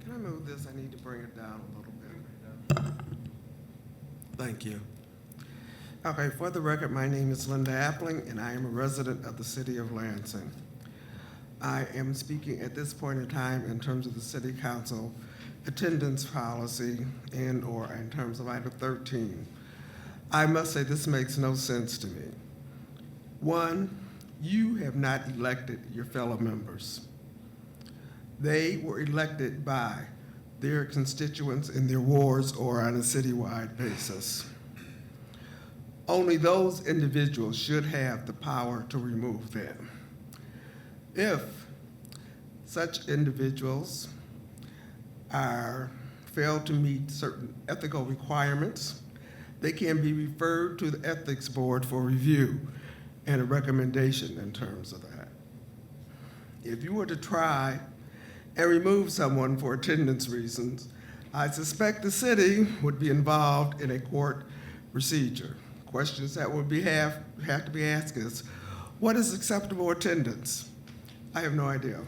Can I move this? I need to bring it down a little bit. Thank you. Okay, for the record, my name is Linda Appling, and I am a resident of the city of Lansing. I am speaking at this point in time in terms of the city council attendance policy and/or in terms of item 13. I must say this makes no sense to me. One, you have not elected your fellow members. They were elected by their constituents in their wards or on a citywide basis. Only those individuals should have the power to remove them. If such individuals fail to meet certain ethical requirements, they can be referred to the ethics board for review and a recommendation in terms of that. If you were to try and remove someone for attendance reasons, I suspect the city would be involved in a court procedure. Questions that would have to be asked is, what is acceptable attendance? I have no idea.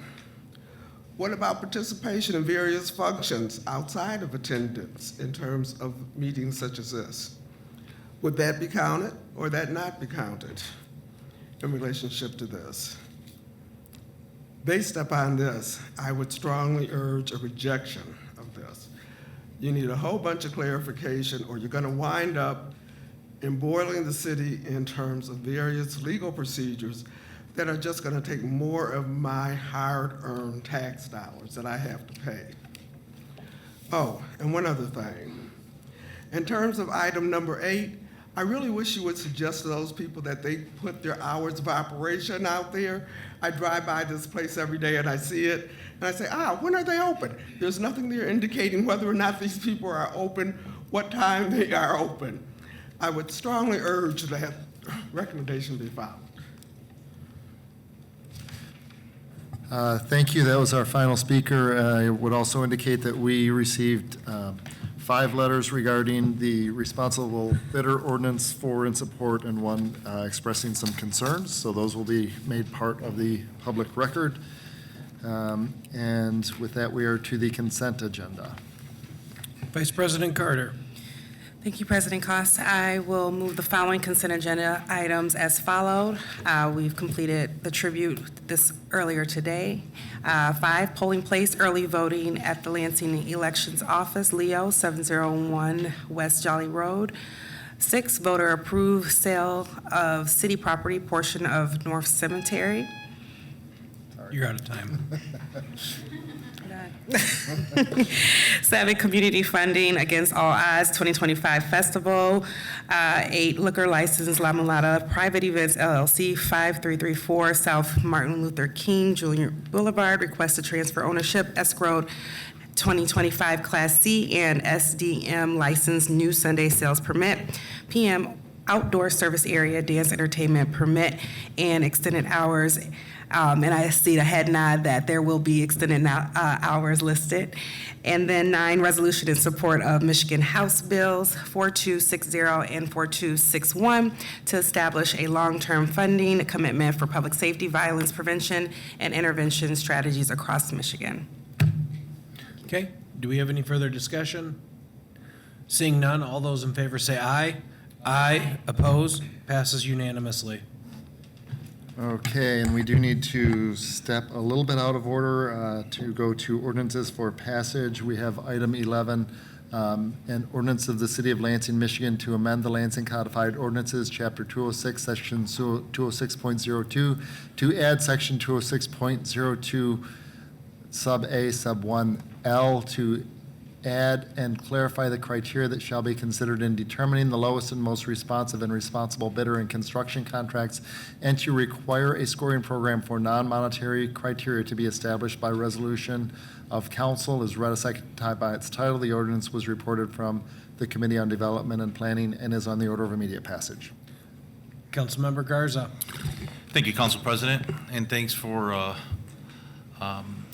What about participation in various functions outside of attendance in terms of meetings such as this? Would that be counted or that not be counted in relationship to this? Based upon this, I would strongly urge a rejection of this. You need a whole bunch of clarification, or you're going to wind up embroiling the city in terms of various legal procedures that are just going to take more of my hard-earned tax dollars that I have to pay. Oh, and one other thing. In terms of item number 8, I really wish you would suggest to those people that they put their hours of operation out there. I drive by this place every day and I see it, and I say, when are they open? There's nothing there indicating whether or not these people are open, what time they are open. I would strongly urge that recommendation be followed. Thank you. That was our final speaker. I would also indicate that we received 5 letters regarding the responsible bidder ordinance, 4 in support and 1 expressing some concerns. So those will be made part of the public record. And with that, we are to the consent agenda. Vice President Carter. Thank you, President Cost. I will move the following consent agenda items as followed. We've completed the tribute this earlier today. 5, polling place early voting at the Lansing Elections Office, Leo, 701 West Jolly Road. 6, voter approved sale of city property portion of North Cemetery. You're out of time. 7, community funding against all odds 2025 festival. 8, liquor license La Mulata Private Events LLC 5334 South Martin Luther King Jr. Boulevard. Request to transfer ownership escrowed 2025 Class C and SDM licensed new Sunday sales permit, PM outdoor service area dance entertainment permit, and extended hours. And I see the head nod that there will be extended hours listed. And then 9, resolution in support of Michigan House Bills 4260 and 4261 to establish a long-term funding commitment for public safety, violence prevention, and intervention strategies across Michigan. Okay, do we have any further discussion? Seeing none, all those in favor say aye. Aye. Opposed? Passes unanimously. Okay, and we do need to step a little bit out of order to go to ordinances for passage. We have item 11, an ordinance of the City of Lansing, Michigan to amend the Lansing Codified Ordinances, Chapter 206, Section 206.02, to add Section 206.02, Sub A, Sub 1L, to add and clarify the criteria that shall be considered in determining the lowest and most responsive and responsible bidder in construction contracts, and to require a scoring program for non-monetary criteria to be established by resolution of council. Is read a second time by its title. The ordinance was reported from the Committee on Development and Planning and is on the order of immediate passage. Councilmember Garza. Thank you, Council President, and thanks for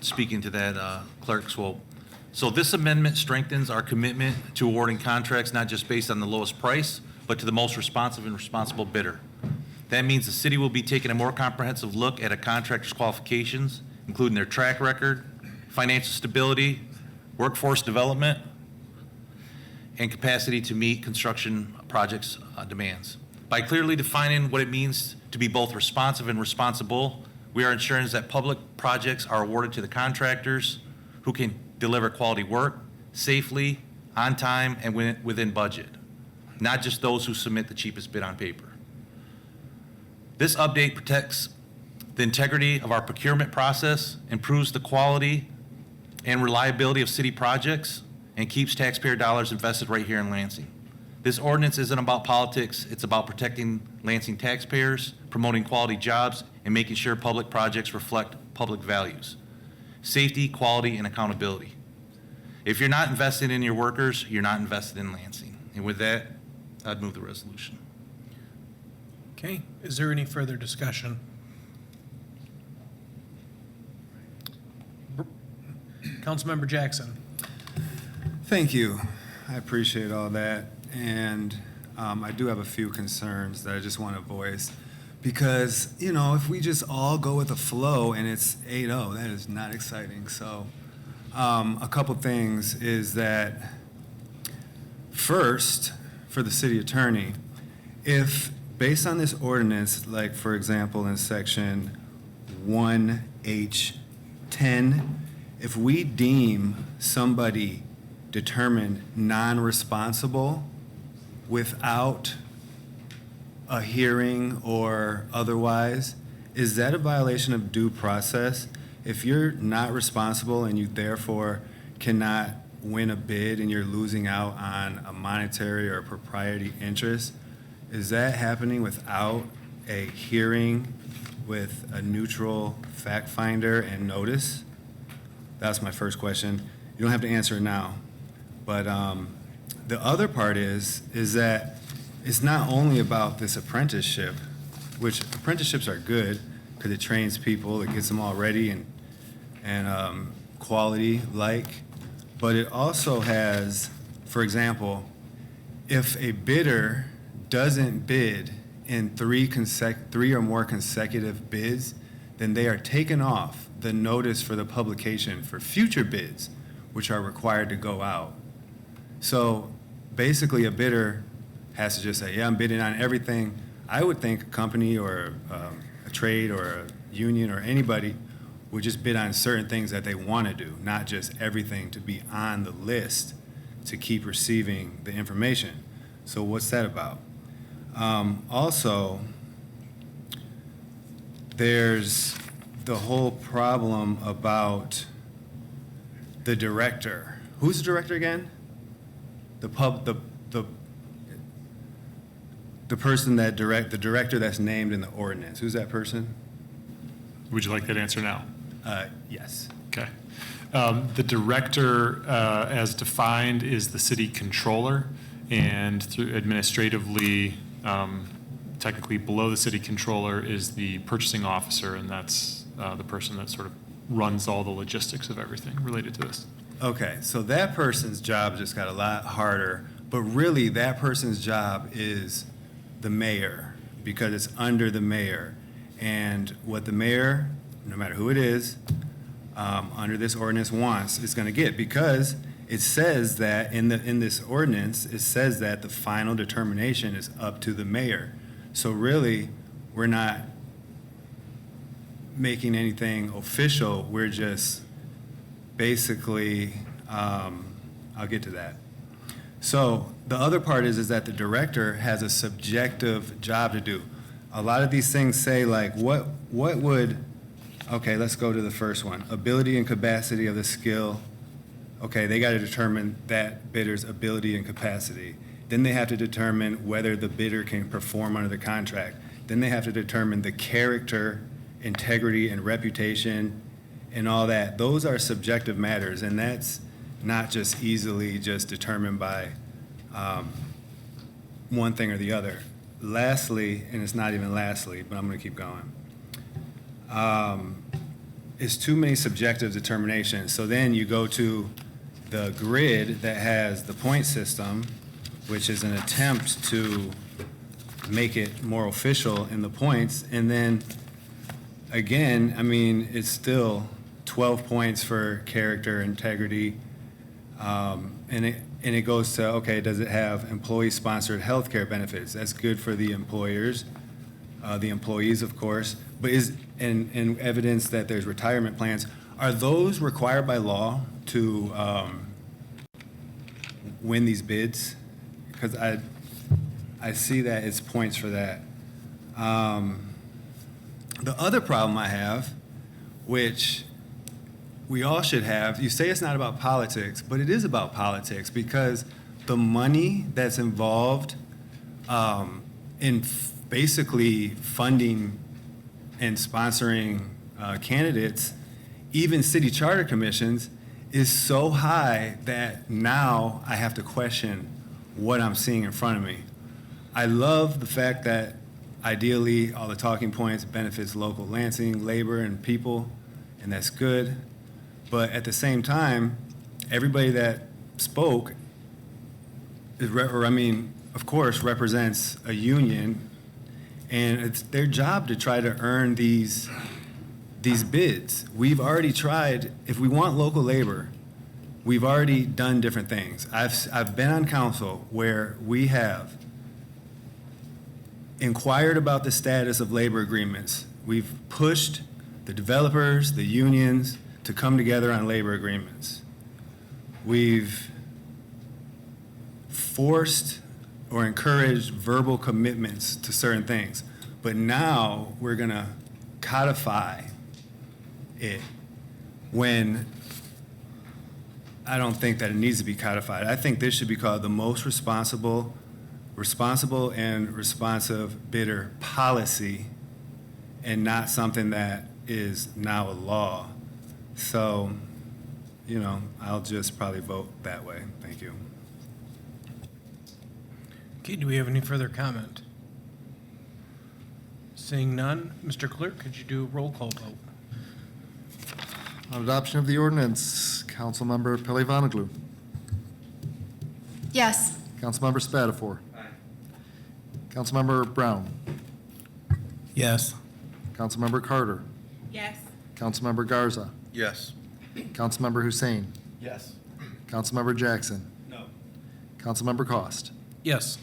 speaking to that, Clerk Swope. So this amendment strengthens our commitment to awarding contracts not just based on the lowest price, but to the most responsive and responsible bidder. That means the city will be taking a more comprehensive look at a contractor's qualifications, including their track record, financial stability, workforce development, and capacity to meet construction projects' demands. By clearly defining what it means to be both responsive and responsible, we are ensuring that public projects are awarded to the contractors who can deliver quality work safely, on time, and within budget, not just those who submit the cheapest bid on paper. This update protects the integrity of our procurement process, improves the quality and reliability of city projects, and keeps taxpayer dollars invested right here in Lansing. This ordinance isn't about politics, it's about protecting Lansing taxpayers, promoting quality jobs, and making sure public projects reflect public values. Safety, quality, and accountability. If you're not invested in your workers, you're not invested in Lansing. And with that, I'd move the resolution. Okay, is there any further discussion? Councilmember Jackson. Thank you. I appreciate all that. And I do have a few concerns that I just want to voice. Because, you know, if we just all go with the flow and it's 8-0, that is not exciting. So a couple things is that, first, for the city attorney, if based on this ordinance, like for example in section 1H10, if we deem somebody determined non-responsible without a hearing or otherwise, is that a violation of due process? If you're not responsible and you therefore cannot win a bid and you're losing out on a monetary or propriety interest, is that happening without a hearing with a neutral fact finder and notice? That's my first question. You don't have to answer it now. But the other part is that it's not only about this apprenticeship, which apprenticeships are good because it trains people, it gets them all ready and quality like, but it also has, for example, if a bidder doesn't bid in three or more consecutive bids, then they are taken off the notice for the publication for future bids, which are required to go out. So basically a bidder has to just say, yeah, I'm bidding on everything. I would think a company or a trade or a union or anybody would just bid on certain things that they want to do, not just everything to be on the list to keep receiving the information. So what's that about? Also, there's the whole problem about the director. Who's the director again? The person that the director that's named in the ordinance. Who's that person? Would you like that answer now? Yes. Okay. The director, as defined, is the city controller, and through administratively, technically below the city controller is the purchasing officer, and that's the person that sort of runs all the logistics of everything related to this. Okay, so that person's job just got a lot harder, but really that person's job is the mayor, because it's under the mayor. And what the mayor, no matter who it is, under this ordinance wants is going to get, because it says that in this ordinance, it says that the final determination is up to the mayor. So really, we're not making anything official. We're just basically, I'll get to that. So the other part is that the director has a subjective job to do. A lot of these things say like, what would, okay, let's go to the first one. Ability and capacity of the skill. Okay, they got to determine that bidder's ability and capacity. Then they have to determine whether the bidder can perform under the contract. Then they have to determine the character, integrity, and reputation and all that. Those are subjective matters, and that's not just easily just determined by one thing or the other. Lastly, and it's not even lastly, but I'm going to keep going, it's too many subjective determinations. So then you go to the grid that has the point system, which is an attempt to make it more official in the points. And then, again, I mean, it's still 12 points for character, integrity, and it goes to, okay, does it have employee-sponsored healthcare benefits? That's good for the employers, the employees, of course, but and evidence that there's retirement plans. Are those required by law to win these bids? Because I see that it's points for that. The other problem I have, which we all should have, you say it's not about politics, but it is about politics, because the money that's involved in basically funding and sponsoring candidates, even city charter commissions, is so high that now I have to question what I'm seeing in front of me. I love the fact that ideally all the talking points benefits local Lansing labor and people, and that's good. But at the same time, everybody that spoke, of course, represents a union, and it's their job to try to earn these bids. We've already tried, if we want local labor, we've already done different things. I've been on council where we have inquired about the status of labor agreements. We've pushed the developers, the unions, to come together on labor agreements. We've forced or encouraged verbal commitments to certain things. But now we're going to codify it when I don't think that it needs to be codified. I think this should be called the most responsible and responsive bidder policy, and not something that is now a law. So, I'll just probably vote that way. Thank you. Okay, do we have any further comment? Seeing none, Mr. Clerk, could you do a roll call vote? On adoption of the ordinance, Councilmember Pele Vonnegut. Yes. Councilmember Spatafor. Aye. Councilmember Brown. Yes. Councilmember Carter. Yes. Councilmember Garza. Yes. Councilmember Hussein. Yes. Councilmember Jackson. No. Councilmember Cost. Yes.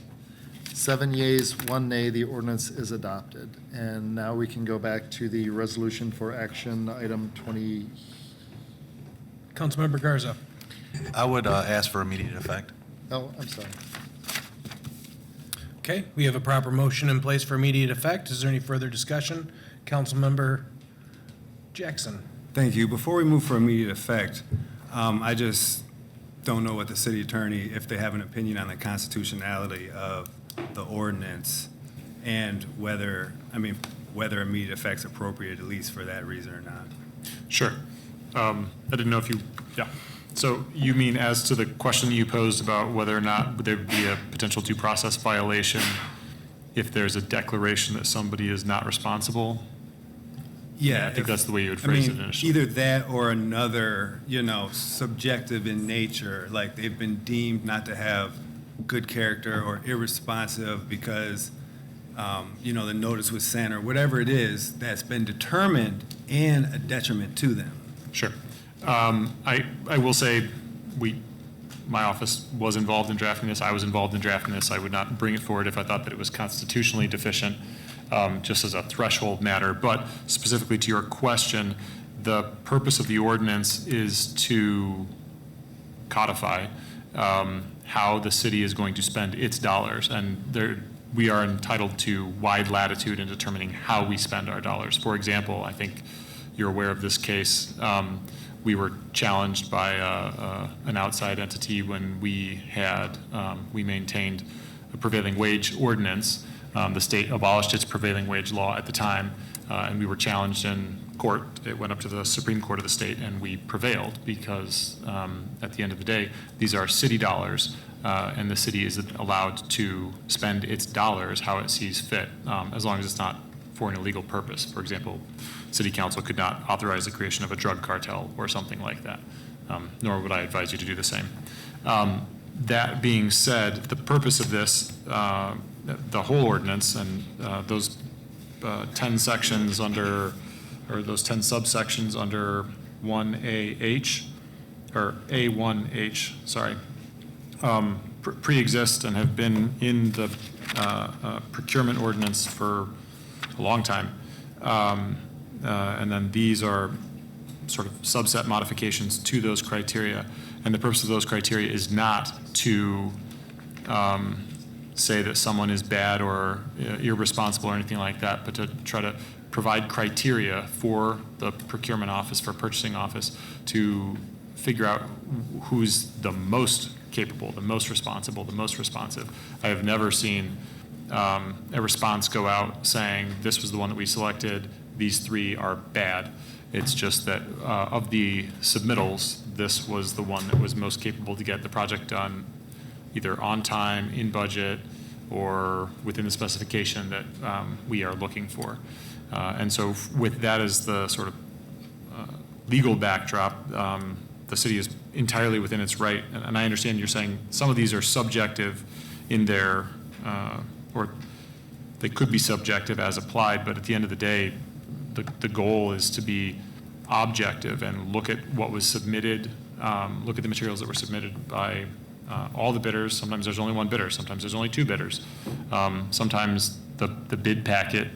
7 yeas, 1 nay, the ordinance is adopted. And now we can go back to the resolution for action, item 20. Councilmember Garza. I would ask for immediate effect. Oh, I'm sorry. Okay, we have a proper motion in place for immediate effect. Is there any further discussion? Councilmember Jackson. Thank you. Before we move for immediate effect, I just don't know what the city attorney, if they have an opinion on the constitutionality of the ordinance and whether immediate effect's appropriate, at least for that reason or not. Sure. I didn't know if you, yeah. So you mean as to the question that you posed about whether or not there would be a potential due process violation if there's a declaration that somebody is not responsible? Yeah, I think that's the way you would I phrase mean, it initially. either that or another, subjective in nature, like they've been deemed not to have good character or irresponsive because, the notice was sent or whatever it is that's been determined and a detriment to them. Sure. I will say my office was involved in drafting this. I was involved in drafting this. I would not bring it forward if I thought that it was constitutionally deficient, just as a threshold matter. But specifically to your question, the purpose of the ordinance is to codify how the city is going to spend its dollars. And we are entitled to wide latitude in determining how we spend our dollars. For example, I think you're aware of this case. We were challenged by an outside entity when we maintained a prevailing wage ordinance. The state abolished its prevailing wage law at the time, and we were challenged in court. It went up to the Supreme Court of the state, and we prevailed because at the end of the day, these are city dollars, and the city is allowed to spend its dollars how it sees fit, as long as it's not for an illegal purpose. For example, city council could not authorize the creation of a drug cartel or something like that, nor would I advise you to do the same. That being said, the purpose of this, the whole ordinance and those 10 sections under, or those 10 subsections under 1AH, or A1H, sorry, pre-exist and have been in the procurement ordinance for a long time. And then these are sort of subset modifications to those criteria. And the purpose of those criteria is not to say that someone is bad or irresponsible or anything like that, but to try to provide criteria for the procurement office, for purchasing office, to figure out who's the most capable, the most responsible, the most responsive. I have never seen a response go out saying this was the one that we selected, these three are bad. It's just that of the submittals, this was the one that was most capable to get the project done either on time, in budget, or within the specification that we are looking for. And so with that as the sort of legal backdrop, the city is entirely within its right. And I understand you're saying some of these are subjective in their, or they could be subjective as applied, but at the end of the day, the goal is to be objective and look at what was submitted, look at the materials that were submitted by all the bidders. Sometimes there's only one bidder, sometimes there's only two bidders. Sometimes the bid packet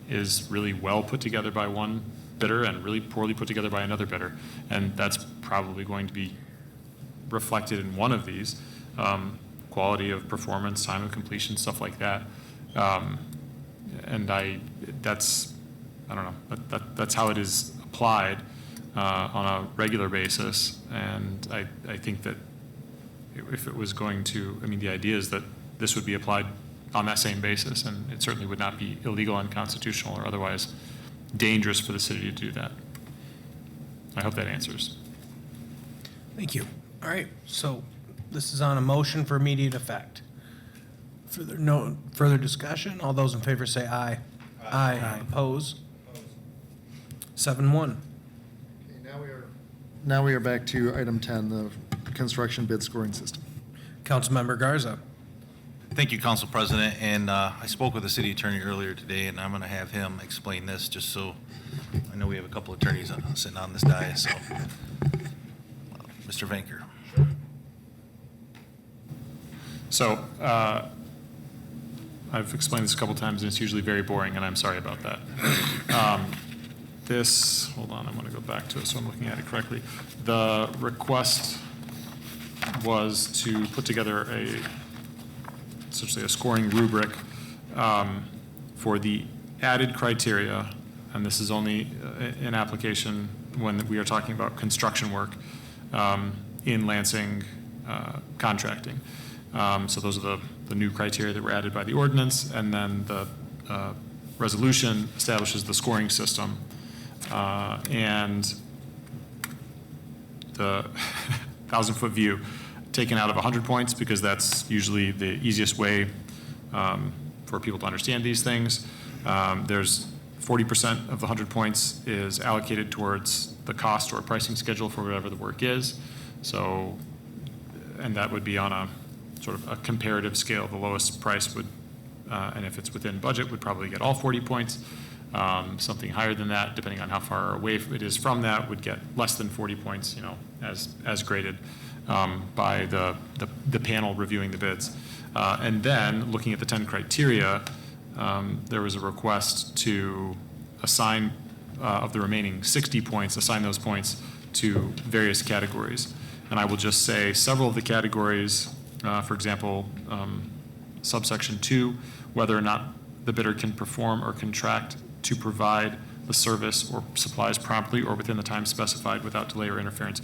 is really well put together by one bidder and really poorly put together by another bidder. And that's probably going to be reflected in one of these, quality of performance, time of completion, stuff like that. And I don't know, that's how it is applied on a regular basis. And I think that if it was going to, I mean, the idea is that this would be applied on that same basis, and it certainly would not be illegal, unconstitutional, or otherwise dangerous for the city to do that. I hope that answers. Thank you. All right, so this is on a motion for immediate effect. No further discussion? All those in favor say aye. Aye. Oppose? 7-1. Now we are back to item 10, the construction bid scoring system. Councilmember Garza. Thank you, Council President. And I spoke with the city attorney earlier today, and I'm going to have him explain this just so I know we have a couple attorneys sitting on this dais. So, Mr. Vanker. So I've explained this a couple times, and it's usually very boring, and I'm sorry about that. Hold on, I'm going to go back to it so I'm looking at it correctly. The request was to put together essentially a scoring rubric for the added criteria, and this is only an application when we are talking about construction work in Lansing contracting. So those are the new criteria that were added by the ordinance, and then the resolution establishes the scoring system. And the 1,000-foot view taken out of 100 points because that's usually the easiest way for people to understand these things. There's 40% of the 100 points is allocated towards the cost or pricing schedule for whatever the work is. So, and that would be on a sort of a comparative scale. The lowest price would, and if it's within budget, would probably get all 40 points. Something higher than that, depending on how far away it is from that, would get less than 40 points, you know, as graded by the panel reviewing the bids. And then, looking at the 10 criteria, there was a request to assign, of the remaining 60 points, assign those points to various categories. And I will just say several of the categories, for example, subsection 2, whether or not the bidder can perform or contract to provide the service or supplies promptly or within the time specified without delay or interference.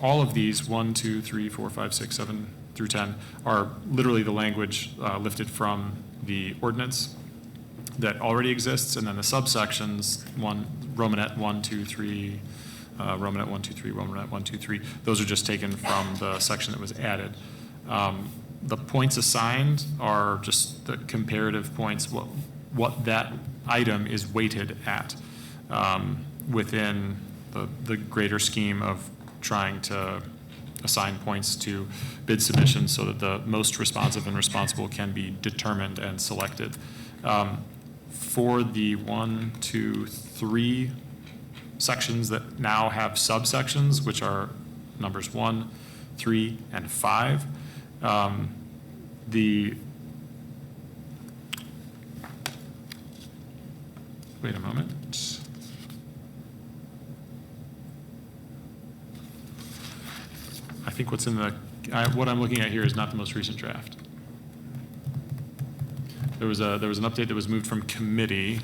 All of these, 1, 2, 3, 4, 5, 6, 7 through 10, are literally the language lifted from the ordinance that already exists, and then the subsections, Romanet 1, 2, 3, Romanet 1, 2, 3, Romanet 1, 2, 3, those are just taken from the section that was added. The points assigned are just the comparative points, what that item is weighted at within the greater scheme of trying to assign points to bid submissions so that the most responsive and responsible can be determined and selected. For the 1, 2, 3 sections that now have subsections, which are numbers 1, 3, and 5, wait a moment. I think what's in what I'm looking at here is not the most recent draft. There was an update that was moved from committee,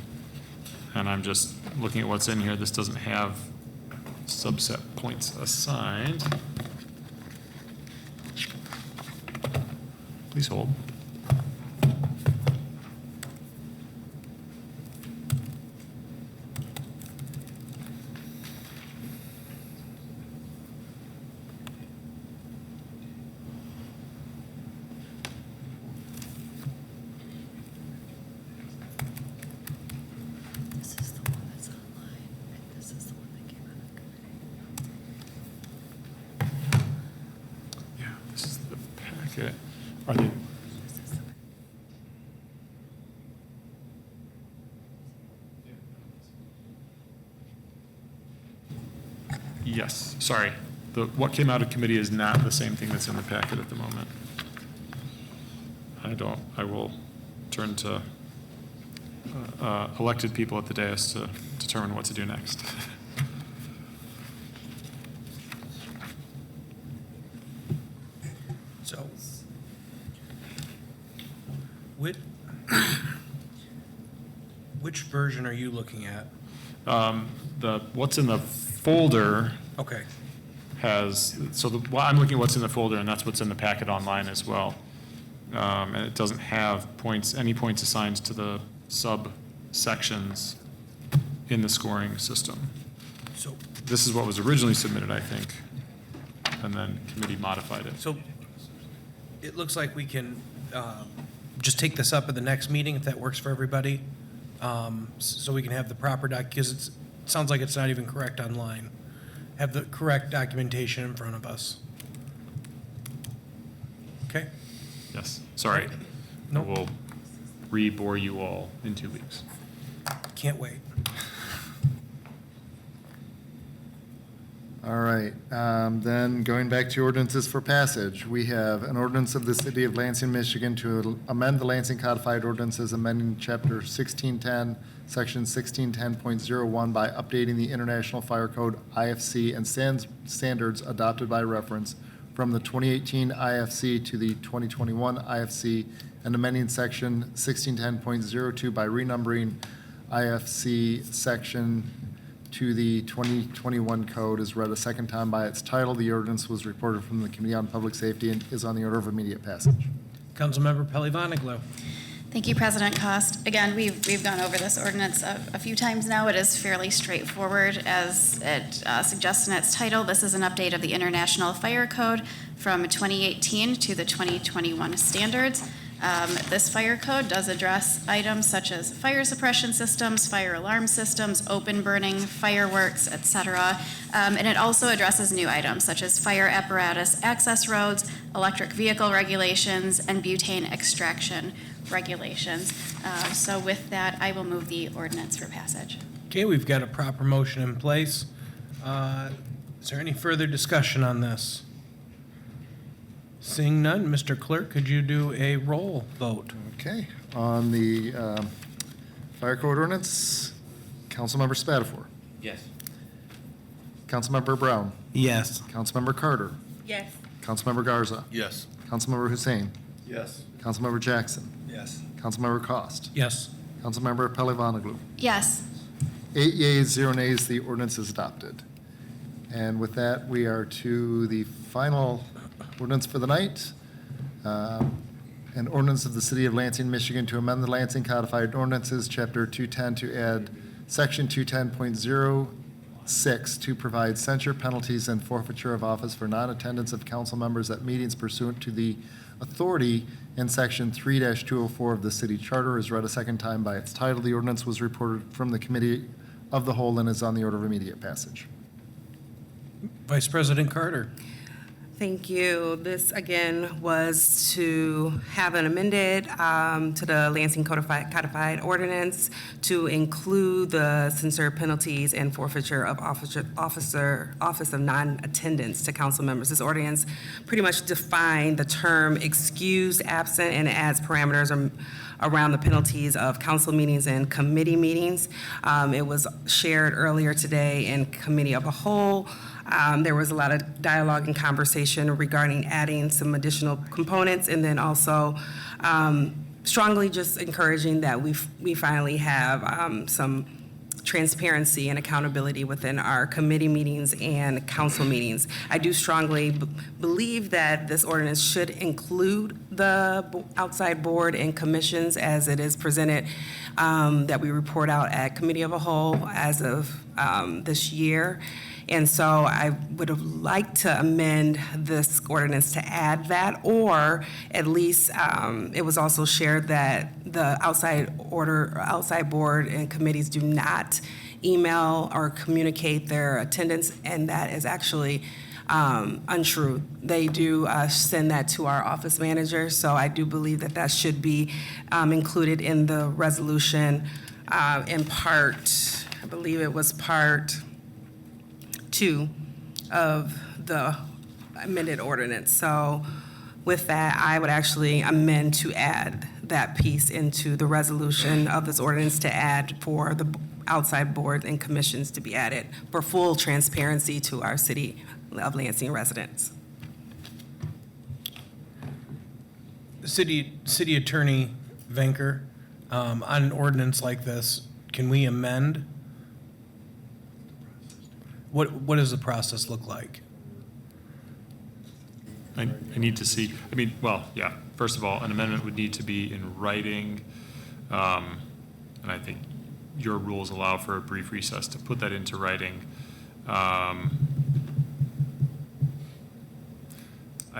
and I'm just looking at what's in here. This doesn't have subset points assigned. Please hold. Are they? Yes, sorry. What came out of committee is not the same thing that's in the packet at the moment. I will turn to elected people at the dais to determine what to do next. So, which version are you looking at? What's in the folder. Okay. I'm looking at what's in the folder, and that's what's in the packet online as well. And it doesn't have any points assigned to the subsections in the scoring system. So this is what was originally submitted, I think, and then committee modified it. So it looks like we can just take this up at the next meeting, if that works for everybody, so we can have the proper because it sounds like it's not even correct online. Have the correct documentation in front of us. Okay? Yes, sorry. Nope. We'll re-bore you all in 2 weeks. Can't wait. All right, then going back to ordinances for passage, we have an ordinance of the City of Lansing, Michigan to amend the Lansing Codified Ordinances, amending Chapter 1610, Section 1610.01 by updating the International Fire Code IFC and standards adopted by reference from the 2018 IFC to the 2021 IFC, and amending Section 1610.02 by renumbering IFC Section to the 2021 code is read a second time by its title. The ordinance was reported from the Committee on Public Safety and is on the order of immediate passage. Councilmember Pelli Voniglo. Thank you, President Cost. Again, we've gone over this ordinance a few times now. It is fairly straightforward as it suggests in its title. This is an update of the International Fire Code from 2018 to the 2021 standards. This fire code does address items such as fire suppression systems, fire alarm systems, open burning, fireworks, etc. And it also addresses new items such as fire apparatus access roads, electric vehicle regulations, and butane extraction regulations. So with that, I will move the ordinance for passage. Okay, we've got a proper motion in place. Is there any further discussion on this? Seeing none, Mr. Clerk, could you do a roll vote? Okay, on the fire code ordinance, Councilmember Spatafor. Yes. Councilmember Brown. Yes. Councilmember Carter. Yes. Councilmember Garza. Yes. Councilmember Hussein. Yes. Councilmember Jackson. Yes. Councilmember Cost. Yes. Councilmember Pelivanoglu. Yes. 8 yeas, 0 nays, the ordinance is adopted. And with that, we are to the final ordinance for the night. An ordinance of the City of Lansing, Michigan to amend the Lansing Codified Ordinances, Chapter 210, to add Section 210.06 to provide censure, penalties, and forfeiture of office for non-attendance of council members at meetings pursuant to the authority in Section 3-204 of the city charter, is read a second time by its title. The ordinance was reported from the Committee of the Whole and is on the order of immediate passage. Vice President Carter. Thank you. This, again, was to have an amended to the Lansing Codified Ordinance to include the censure, penalties, and forfeiture of office of non-attendance to council members. This ordinance pretty much defined the term excused absent and adds parameters around the penalties of council meetings and committee meetings. It was shared earlier today in Committee of the Whole. There was a lot of dialogue and conversation regarding adding some additional components, and then also strongly just encouraging that we finally have some transparency and accountability within our committee meetings and council meetings. I do strongly believe that this ordinance should include the outside board and commissions as it is presented, that we report out at Committee of a Whole as of this year. And so I would have liked to amend this ordinance to add that, or at least it was also shared that the outside board and committees do not email or communicate their attendance, and that is actually untrue. They do send that to our office manager, so I do believe that that should be included in the resolution in part, I believe it was part 2 of the amended ordinance. So with that, I would actually amend to add that piece into the resolution of this ordinance to add for the outside board and commissions to be added for full transparency to our City of Lansing residents. City Attorney Venker, on an ordinance like this, can we amend? What does the process look like? I need to see, well, yeah, first of all, an amendment would need to be in writing, and I think your rules allow for a brief recess to put that into writing. I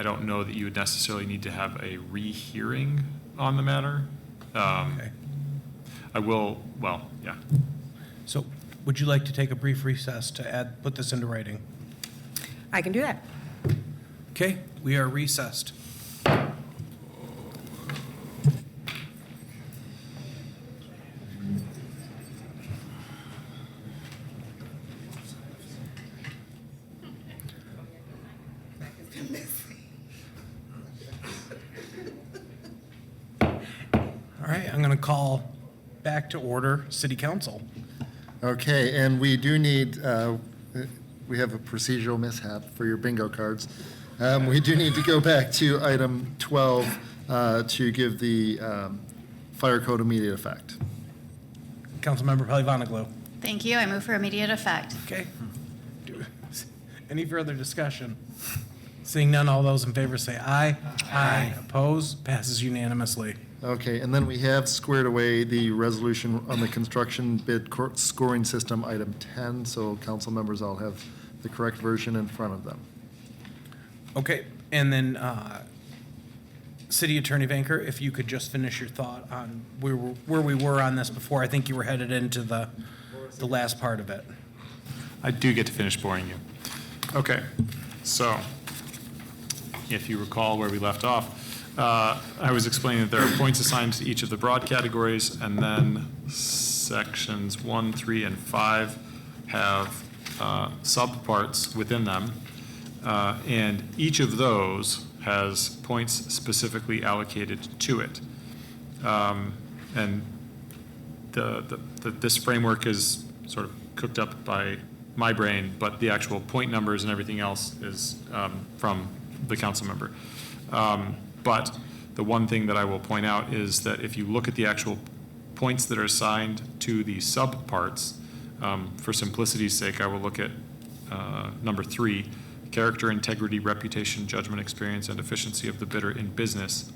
don't know that you would necessarily need to have a rehearing on the matter. Okay. I will, well, yeah. So would you like to take a brief recess to put this into writing? I can do that. Okay, we are recessed. All right, I'm going to call back to order City Council. Okay, and we do need, we have a procedural mishap for your bingo cards. We do need to go back to item 12 to give the fire code immediate effect. Councilmember Pelivanoglu. Thank you. I move for immediate effect. Okay. Any further discussion? Seeing none, all those in favor say aye. Aye. Opposed? Passes unanimously. Okay, and then we have squared away the resolution on the construction bid scoring system, item 10, so council members all have the correct version in front of them. Okay, and then, City Attorney Vanker, if you could just finish your thought on where we were on this before. I think you were headed into the last part of it. I do get to finish boring you. Okay, so if you recall where we left off, I was explaining that there are points assigned to each of the broad categories, and then sections 1, 3, and 5 have subparts within them, and each of those has points specifically allocated to it. And this framework is sort of cooked up by my brain, but the actual point numbers and everything else is from the council member. But the one thing that I will point out is that if you look at the actual points that are assigned to the subparts, for simplicity's sake, I will look at number 3, character, integrity, reputation, judgment, experience, and efficiency of the bidder in business,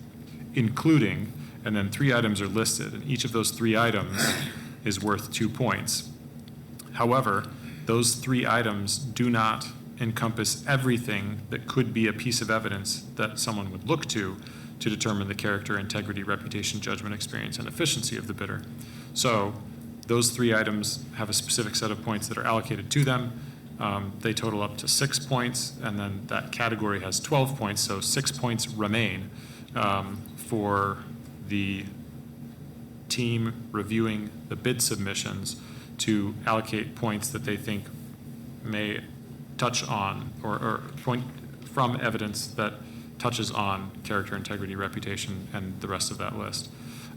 including, and then 3 items are listed, and each of those 3 items is worth 2 points. However, those 3 items do not encompass everything that could be a piece of evidence that someone would look to determine the character, integrity, reputation, judgment, experience, and efficiency of the bidder. So those 3 items have a specific set of points that are allocated to them. They total up to 6 points, and then that category has 12 points, so 6 points remain for the team reviewing the bid submissions to allocate points that they think may touch on or point from evidence that touches on character, integrity, reputation, and the rest of that list.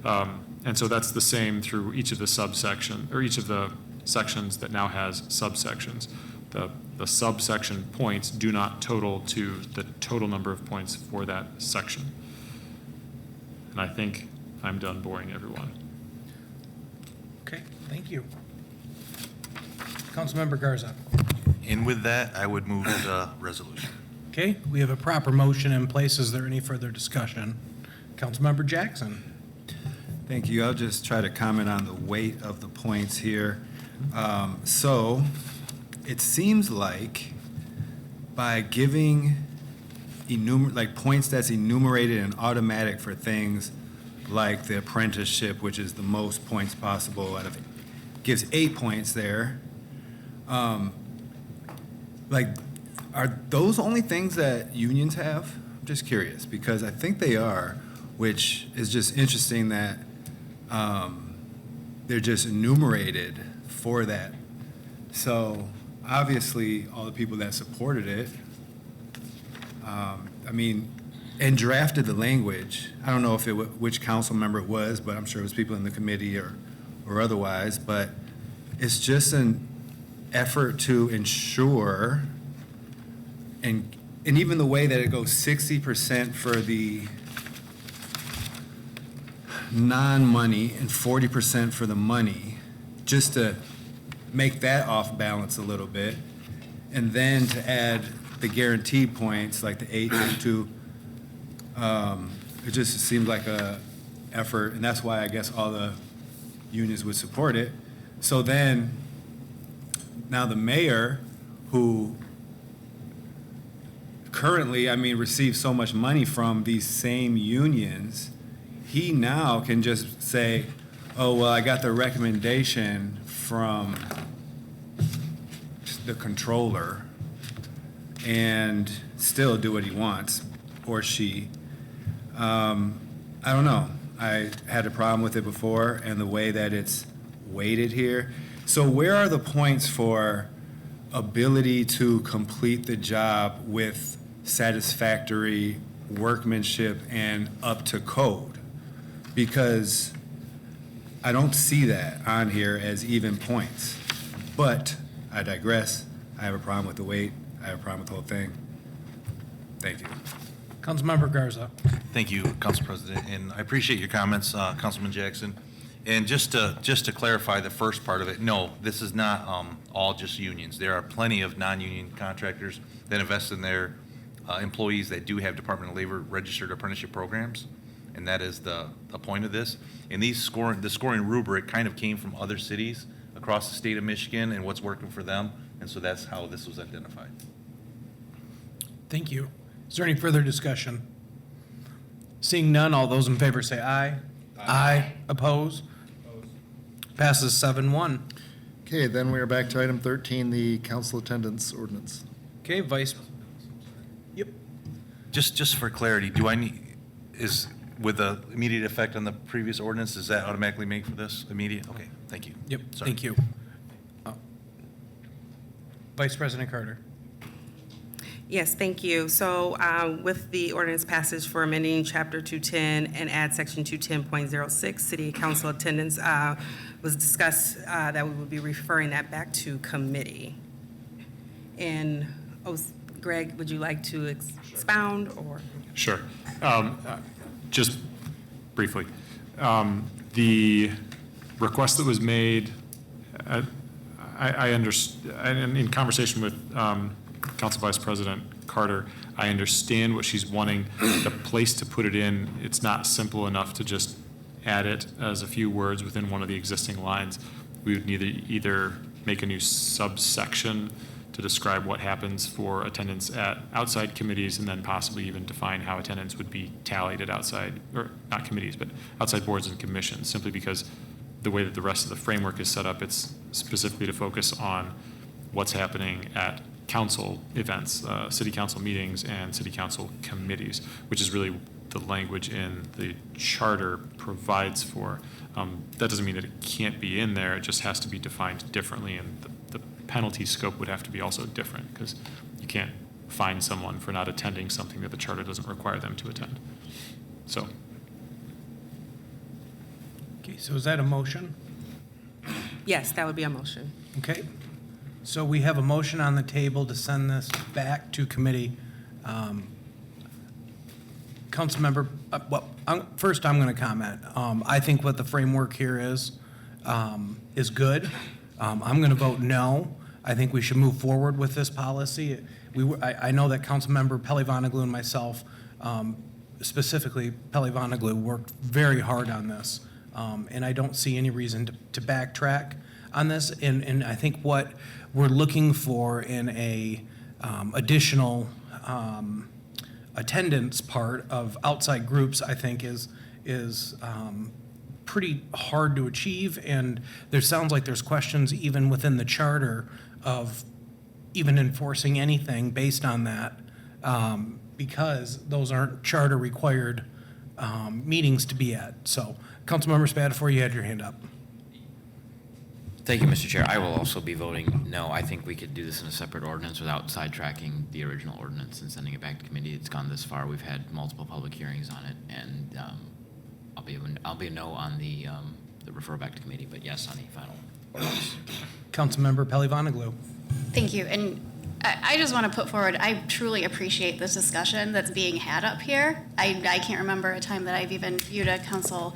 And so that's the same through each of the subsection, or each of the sections that now has subsections. The subsection points do not total to the total number of points for that section. And I think I'm done boring everyone. Okay, thank you. Councilmember Garza. And with that, I would move the resolution. Okay, we have a proper motion in place. Is there any further discussion? Councilmember Jackson. Thank you. I'll just try to comment on the weight of the points here. So it seems like by giving points that's enumerated and automatic for things like the apprenticeship, which is the most points possible, and gives 8 points there. Are those only things that unions have? I'm just curious, because I think they are, which is just interesting that they're just enumerated for that. So obviously, all the people that supported it, and drafted the language. I don't know which council member it was, but I'm sure it was people in the committee or otherwise. But it's just an effort to ensure, and even the way that it goes 60% for the non-money and 40% for the money, just to make that off balance a little bit, and then to add the guaranteed points like the 8 and 2. It just seemed like a effort, and that's why I guess all the unions would support it. So then, now the mayor, who currently, receives so much money from these same unions, he now can just say, oh, well, I got the recommendation from the controller, and still do what he wants, or she. I don't know. I had a problem with it before, and the way that it's weighted here. So where are the points for ability to complete the job with satisfactory workmanship and up to code? Because I don't see that on here as even points. But I digress. I have a problem with the weight. I have a problem with the whole thing. Thank you. Councilmember Garza. Thank you, Council President, and I appreciate your comments, Councilman Jackson. And just to clarify the first part of it, no, this is not all just unions. There are plenty of non-union contractors that invest in their employees that do have Department of Labor registered apprenticeship programs, and that is the point of this. And the scoring rubric kind of came from other cities across the state of Michigan and what's working for them, and so that's how this was identified. Thank you. Is there any further discussion? Seeing none, all those in favor say aye. Aye. Oppose? Passes 7-1. Okay, then we are back to item 13, the council attendance ordinance. Okay, Vice. Yep. Just for clarity, do I need, is, with the immediate effect on the previous ordinance, does that automatically make for this immediate? Okay, thank you. Yep, Sorry. thank you. Vice President Carter. Yes, thank you. So with the ordinance passage for amending Chapter 210 and add Section 210.06, City Council attendance was discussed that we would be referring that back to committee. And, Greg, would you like to expound or? Sure. Just briefly, the request that was made, I understand, in conversation with Council Vice President Carter, I understand what she's wanting. The place to put it in, it's not simple enough to just add it as a few words within one of the existing lines. We would need to either make a new subsection to describe what happens for attendance at outside committees, and then possibly even define how attendance would be tallied at outside, or not committees, but outside boards and commissions, simply because the way that the rest of the framework is set up, it's specifically to focus on what's happening at council events, city council meetings and city council committees, which is really the language in the charter provides for. That doesn't mean that it can't be in there, it just has to be defined differently, and the penalty scope would have to be also different, because you can't fine someone for not attending something that the charter doesn't require them to attend. So. Okay, so is that a motion? Yes, that would be a motion. Okay. So we have a motion on the table to send this back to committee. Councilmember, first I'm going to comment. I think what the framework here is good. I'm going to vote no. I think we should move forward with this policy. I know that Councilmember Pelli-Vonnegut and myself, specifically Pelli-Vonnegut, worked very hard on this, and I don't see any reason to backtrack on this. And I think what we're looking for in a additional attendance part of outside groups, I think is pretty hard to achieve. And there sounds like there's questions even within the charter of even enforcing anything based on that, because those aren't charter required meetings to be at. So, Councilmember Spatafor, you had your hand up. Thank you, Mr. Chair. I will also be voting no. I think we could do this in a separate ordinance without sidetracking the original ordinance and sending it back to committee. It's gone this far. We've had multiple public hearings on it, and I'll be a no on the refer back to committee, but yes on the final ordinance. Councilmember Pelli-Vonnegut. Thank you. And I just want to put forward, I truly appreciate this discussion that's being had up here. I can't remember a time that I've even viewed a council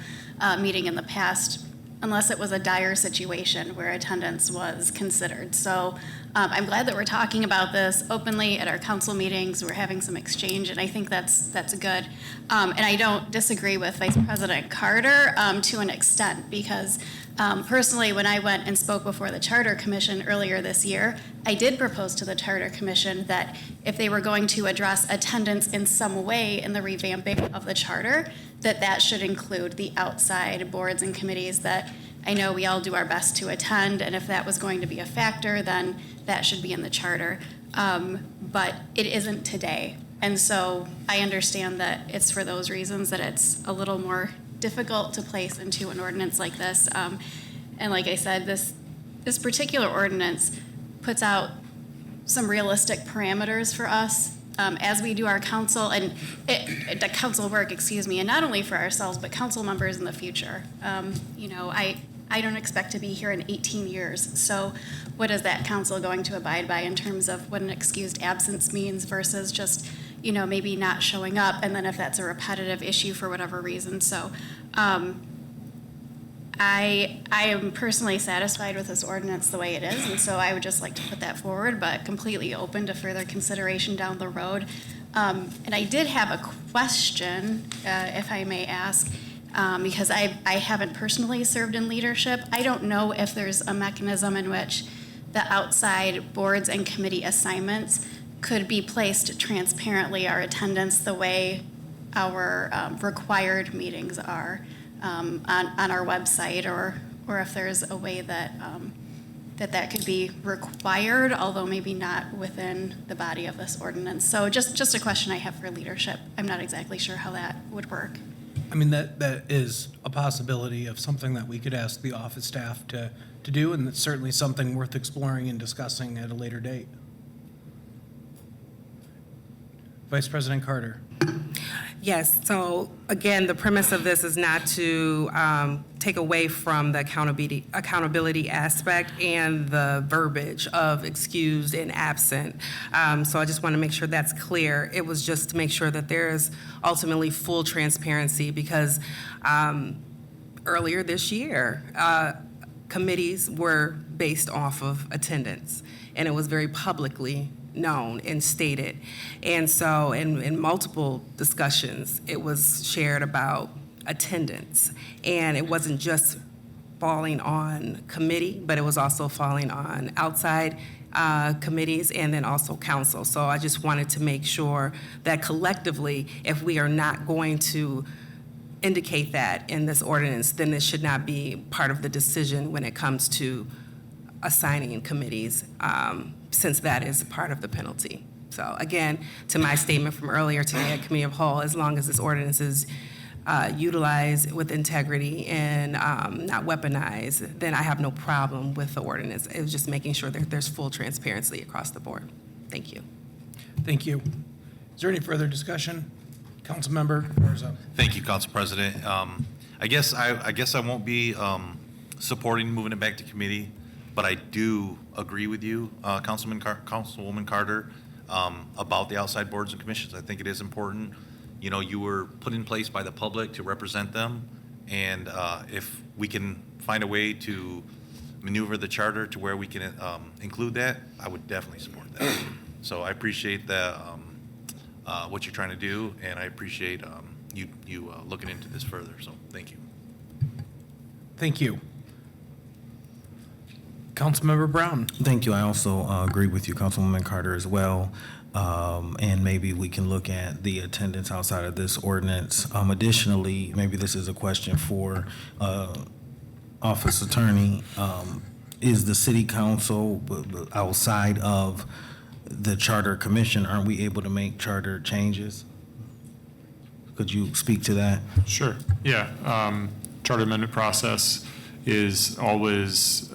meeting in the past unless it was a dire situation where attendance was considered. So I'm glad that we're talking about this openly at our council meetings. We're having some exchange, and I think that's good. And I don't disagree with Vice President Carter to an extent, because personally, when I went and spoke before the Charter Commission earlier this year, I did propose to the Charter Commission that if they were going to address attendance in some way in the revamping of the charter, that should include the outside boards and committees that I know we all do our best to attend, and if that was going to be a factor, then that should be in the charter. But it isn't today. And so I understand that it's for those reasons that it's a little more difficult to place into an ordinance like this. And like I said, this particular ordinance puts out some realistic parameters for us as we do our council and the council work, and not only for ourselves, but council members in the future. I don't expect to be here in 18 years. So what is that council going to abide by in terms of what an excused absence means versus just, maybe not showing up, and then if that's a repetitive issue for whatever reason. So I am personally satisfied with this ordinance the way it is, and so I would just like to put that forward, but completely open to further consideration down the road. And I did have a question, if I may ask, because I haven't personally served in leadership. I don't know if there's a mechanism in which the outside boards and committee assignments could be placed transparently, our attendance, the way our required meetings are on our website, or if there's a way that that could be required, although maybe not within the body of this ordinance. So just a question I have for leadership. I'm not exactly sure how that would work. I mean, that is a possibility of something that we could ask the office staff to do, and it's certainly something worth exploring and discussing at a later date. Vice President Carter. Yes, so again, the premise of this is not to take away from the accountability aspect and the verbiage of excused and absent. So I just want to make sure that's clear. It was just to make sure that there is ultimately full transparency, because earlier this year, committees were based off of attendance, and it was very publicly known and stated. And so in multiple discussions, it was shared about attendance. And it wasn't just falling on committee, but it was also falling on outside committees and then also council. So I just wanted to make sure that collectively, if we are not going to indicate that in this ordinance, then it should not be part of the decision when it comes to assigning committees, since that is part of the penalty. So again, to my statement from earlier today at Committee of Whole, as long as this ordinance is utilized with integrity and not weaponized, then I have no problem with the ordinance. It was just making sure that there's full transparency across the board. Thank you. Thank you. Is there any further discussion? Councilmember Garza. Thank you, Council President. I guess I won't be supporting moving it back to committee, but I do agree with you, Councilwoman Carter, about the outside boards and commissions. I think it is important. You know, you were put in place by the public to represent them, and if we can find a way to maneuver the charter to where we can include that, I would definitely support that. So I appreciate what you're trying to do, and I appreciate you looking into this further. So thank you. Thank you. Councilmember Brown. Thank you. I also agree with you, Councilwoman Carter, as well. And maybe we can look at the attendance outside of this ordinance. Additionally, maybe this is a question for Office Attorney. Is the City Council outside of the Charter Commission, aren't we able to make charter changes? Could you speak to that? Sure, yeah. Charter amendment process is always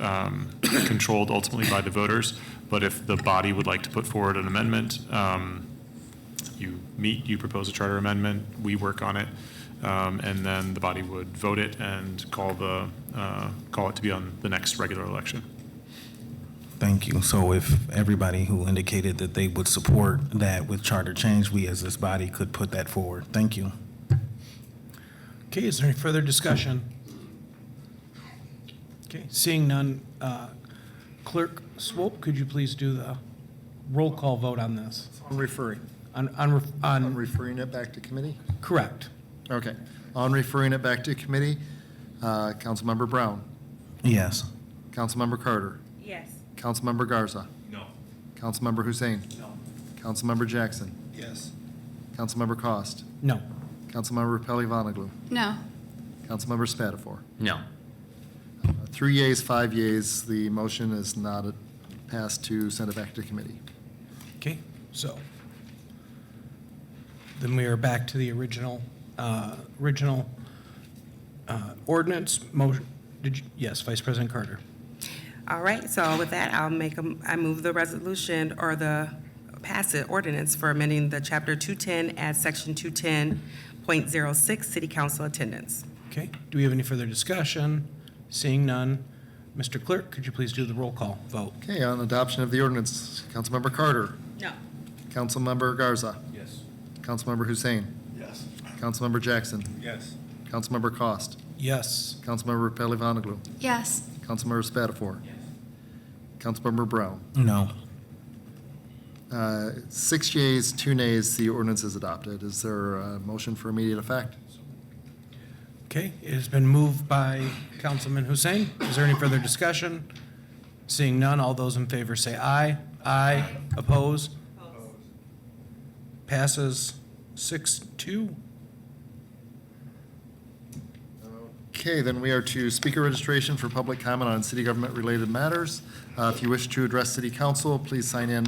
controlled ultimately by the voters, but if the body would like to put forward an amendment, you meet, you propose a charter amendment, we work on it, and then the body would vote it and call it to be on the next regular election. Thank you. So if everybody who indicated that they would support that with charter change, we as this body could put that forward. Thank you. Okay, is there any further discussion? Okay, seeing none, Clerk Swope, could you please do the roll call vote on this? On referring. On referring it back to committee? Correct. Okay. On referring it back to committee, Councilmember Brown. Yes. Councilmember Carter. Yes. Councilmember Garza. No. Councilmember Hussein. No. Councilmember Jackson. Yes. Councilmember Cost. No. Councilmember Pelli-Vonnegut. No. Councilmember Spatafor. No. 3 yeas, 5 yeas, the motion is not passed to send it back to committee. Okay, so then we are back to the original ordinance motion. Yes, Vice President Carter. All right, so with that, I move the resolution or pass it ordinance for amending the chapter 210 at section 210.06, city council attendance. Okay, do we have any further discussion? Seeing none, Mr. Clerk, could you please do the roll call vote? Okay, on adoption of the ordinance, Councilmember Carter. No. Councilmember Garza. Yes. Councilmember Hussein. Yes. Councilmember Jackson. Yes. Councilmember Cost. Yes. Councilmember Pelli-Vonnegut. Yes. Councilmember Spatafor. Councilmember Brown. No. 6 yeas, 2 nays, the ordinance is adopted. Is there a motion for immediate effect? Okay, it has been moved by Councilman Hussein. Is there any further discussion? Seeing none, all those in favor say aye. Aye. Oppose? Passes 6-2. Okay, then we are to speaker registration for public comment on city government-related matters. If you wish to address city council, please sign in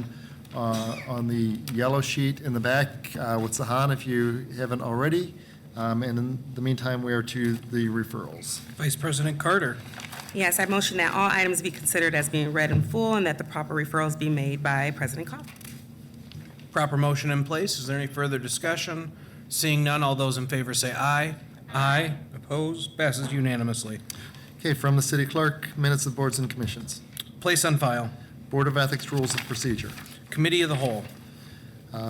on the yellow sheet in the back with Sahan if you haven't already. And in the meantime, we are to the referrals. Vice President Carter. Yes, I motion that all items be considered as being read in full and that the proper referrals be made by President Koff. Proper motion in place. Is there any further discussion? Seeing none, all those in favor say aye. Aye. Opposed? Passes unanimously. Okay, from the city clerk, minutes of boards and commissions. Place on file. Board of Ethics Rules of Procedure. Committee of the Whole.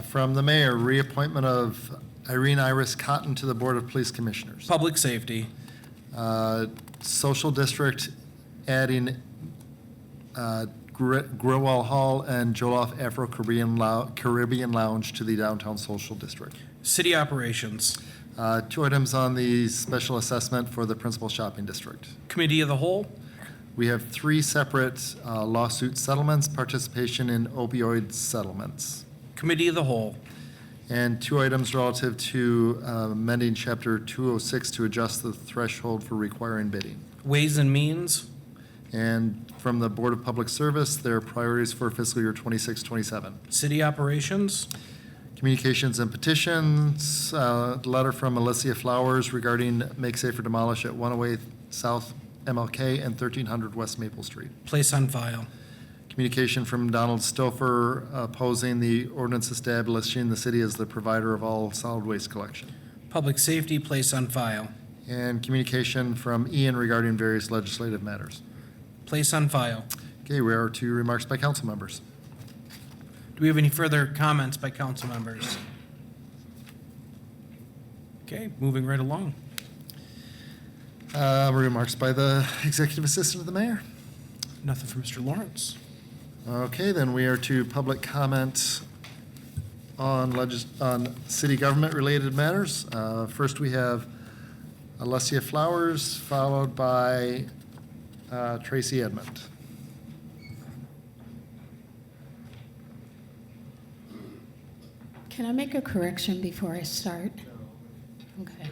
From the mayor, reappointment of Irene Iris Cotton to the Board of Police Commissioners. Public Safety. Social District, adding Growell Hall and Jollof Afro-Caribbean Lounge to the Downtown Social District. City Operations. 2 items on the special assessment for the principal shopping district. Committee of the Whole. We have 3 separate lawsuit settlements, participation in opioid settlements. Committee of the Whole. And 2 items relative to amending Chapter 206 to adjust the threshold for requiring bidding. Ways and Means. And from the Board of Public Service, their priorities for fiscal year 26-27. City Operations. Communications and petitions, letter from Alicia Flowers regarding make safe or demolish at 108 South MLK and 1300 West Maple Street. Place on file. Communication from Donald Stouffer opposing the ordinance establishing the city as the provider of all solid waste collection. Public Safety. Place on file. And communication from Ian regarding various legislative matters. Place on file. Okay, we are to remarks by council members. Do we have any further comments by council members? Okay, moving right along. Remarks by the executive assistant of the mayor. Nothing from Mr. Lawrence. Okay, then we are to public comment on city government-related matters. First, we have Alessia Flowers, followed by Tracy Edmond. Can I make a correction before I start? Okay.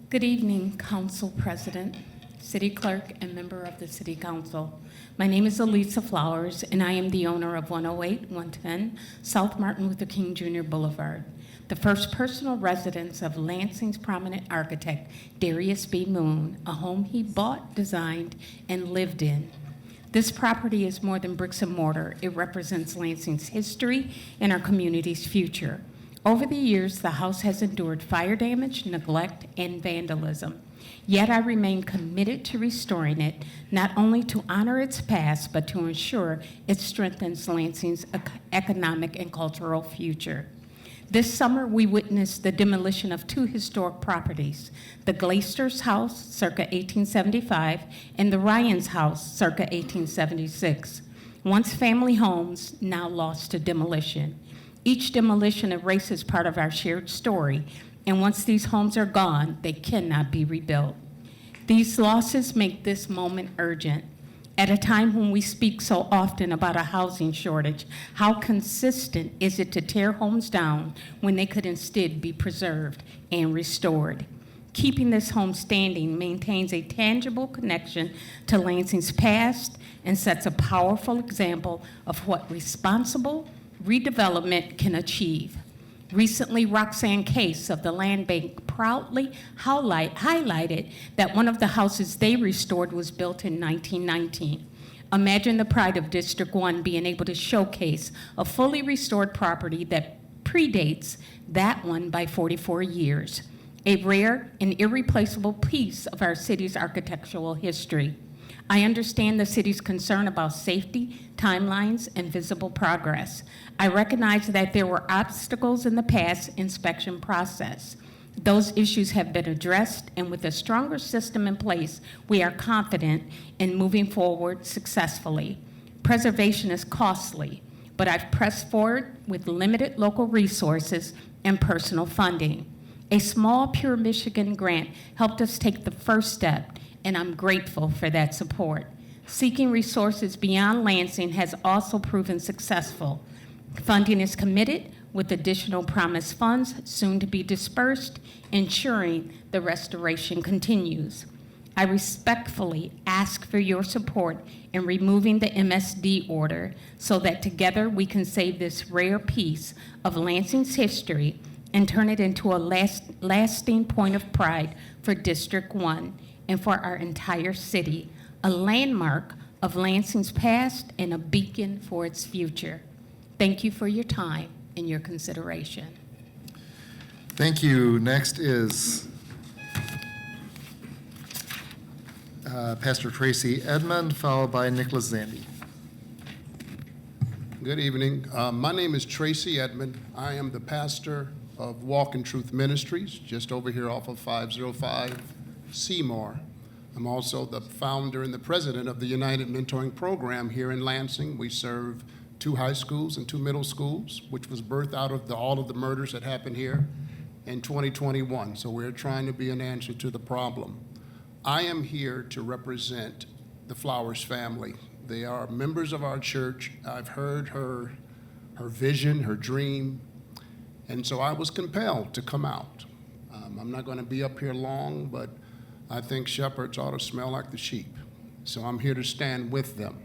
Good evening, Council President, City Clerk, and member of the City Council. My name is Elisa Flowers, and I am the owner of 108-110 South Martin Luther King Jr. Boulevard, the first personal residence of Lansing's prominent architect, Darius B. Moon, a home he bought, designed, and lived in. This property is more than bricks and mortar. It represents Lansing's history and our community's future. Over the years, the house has endured fire damage, neglect, and vandalism. Yet I remain committed to restoring it, not only to honor its past, but to ensure it strengthens Lansing's economic and cultural future. This summer, we witnessed the demolition of 2 historic properties, the Glaister's house, circa 1875, and the Ryan's house, circa 1876. Once family homes, now lost to demolition. Each demolition erases part of our shared story, and once these homes are gone, they cannot be rebuilt. These losses make this moment urgent. At a time when we speak so often about a housing shortage, how consistent is it to tear homes down when they could instead be preserved and restored? Keeping this home standing maintains a tangible connection to Lansing's past and sets a powerful example of what responsible redevelopment can achieve. Recently, Roxanne Case of the Land Bank proudly highlighted that one of the houses they restored was built in 1919. Imagine the pride of District 1 being able to showcase a fully restored property that predates that one by 44 years, a rare and irreplaceable piece of our city's architectural history. I understand the city's concern about safety, timelines, and visible progress. I recognize that there were obstacles in the past inspection process. Those issues have been addressed, and with a stronger system in place, we are confident in moving forward successfully. Preservation is costly, but I've pressed forward with limited local resources and personal funding. A small Pure Michigan grant helped us take the first step, and I'm grateful for that support. Seeking resources beyond Lansing has also proven successful. Funding is committed with additional promised funds soon to be dispersed, ensuring the restoration continues. I respectfully ask for your support in removing the MSD order so that together we can save this rare piece of Lansing's history and turn it into a lasting point of pride for District 1 and for our entire city, a landmark of Lansing's past and a beacon for its future. Thank you for your time and your consideration. Thank you. Next is Pastor Tracy Edmond, followed by Nicholas Zandy. Good evening. My name is Tracy Edmond. I am the pastor of Walk in Truth Ministries, just over here off of 505 Seymour. I'm also the founder and the president of the United Mentoring Program here in Lansing. We serve 2 high schools and 2 middle schools, which was birthed out of all of the murders that happened here in 2021. So we're trying to be an answer to the problem. I am here to represent the Flowers family. They are members of our church. I've heard her vision, her dream, and so I was compelled to come out. I'm not going to be up here long, but I think shepherds ought to smell like the sheep. So I'm here to stand with them.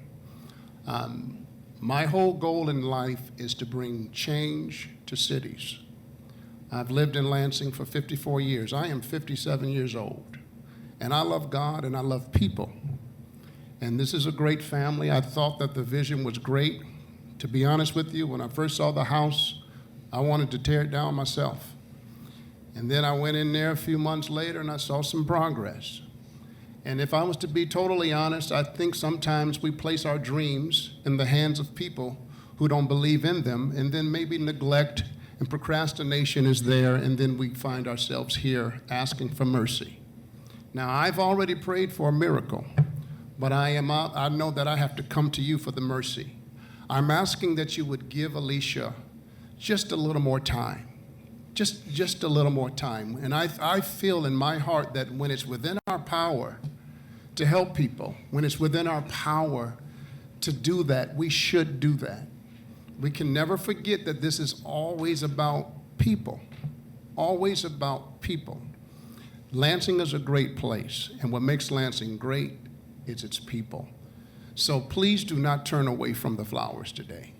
My whole goal in life is to bring change to cities. I've lived in Lansing for 54 years. I am 57 years old. And I love God and I love people. And this is a great family. I thought that the vision was great. To be honest with you, when I first saw the house, I wanted to tear it down myself. And then I went in there a few months later and I saw some progress. And if I was to be totally honest, I think sometimes we place our dreams in the hands of people who don't believe in them, and then maybe neglect and procrastination is there, and then we find ourselves here asking for mercy. Now, I've already prayed for a miracle, but I know that I have to come to you for the mercy. I'm asking that you would give Alicia just a little more time, just a little more time. And I feel in my heart that when it's within our power to help people, when it's within our power to do that, we should do that. We can never forget that this is always about people, always about people. Lansing is a great place, and what makes Lansing great is its people. So please do not turn away from the Flowers today,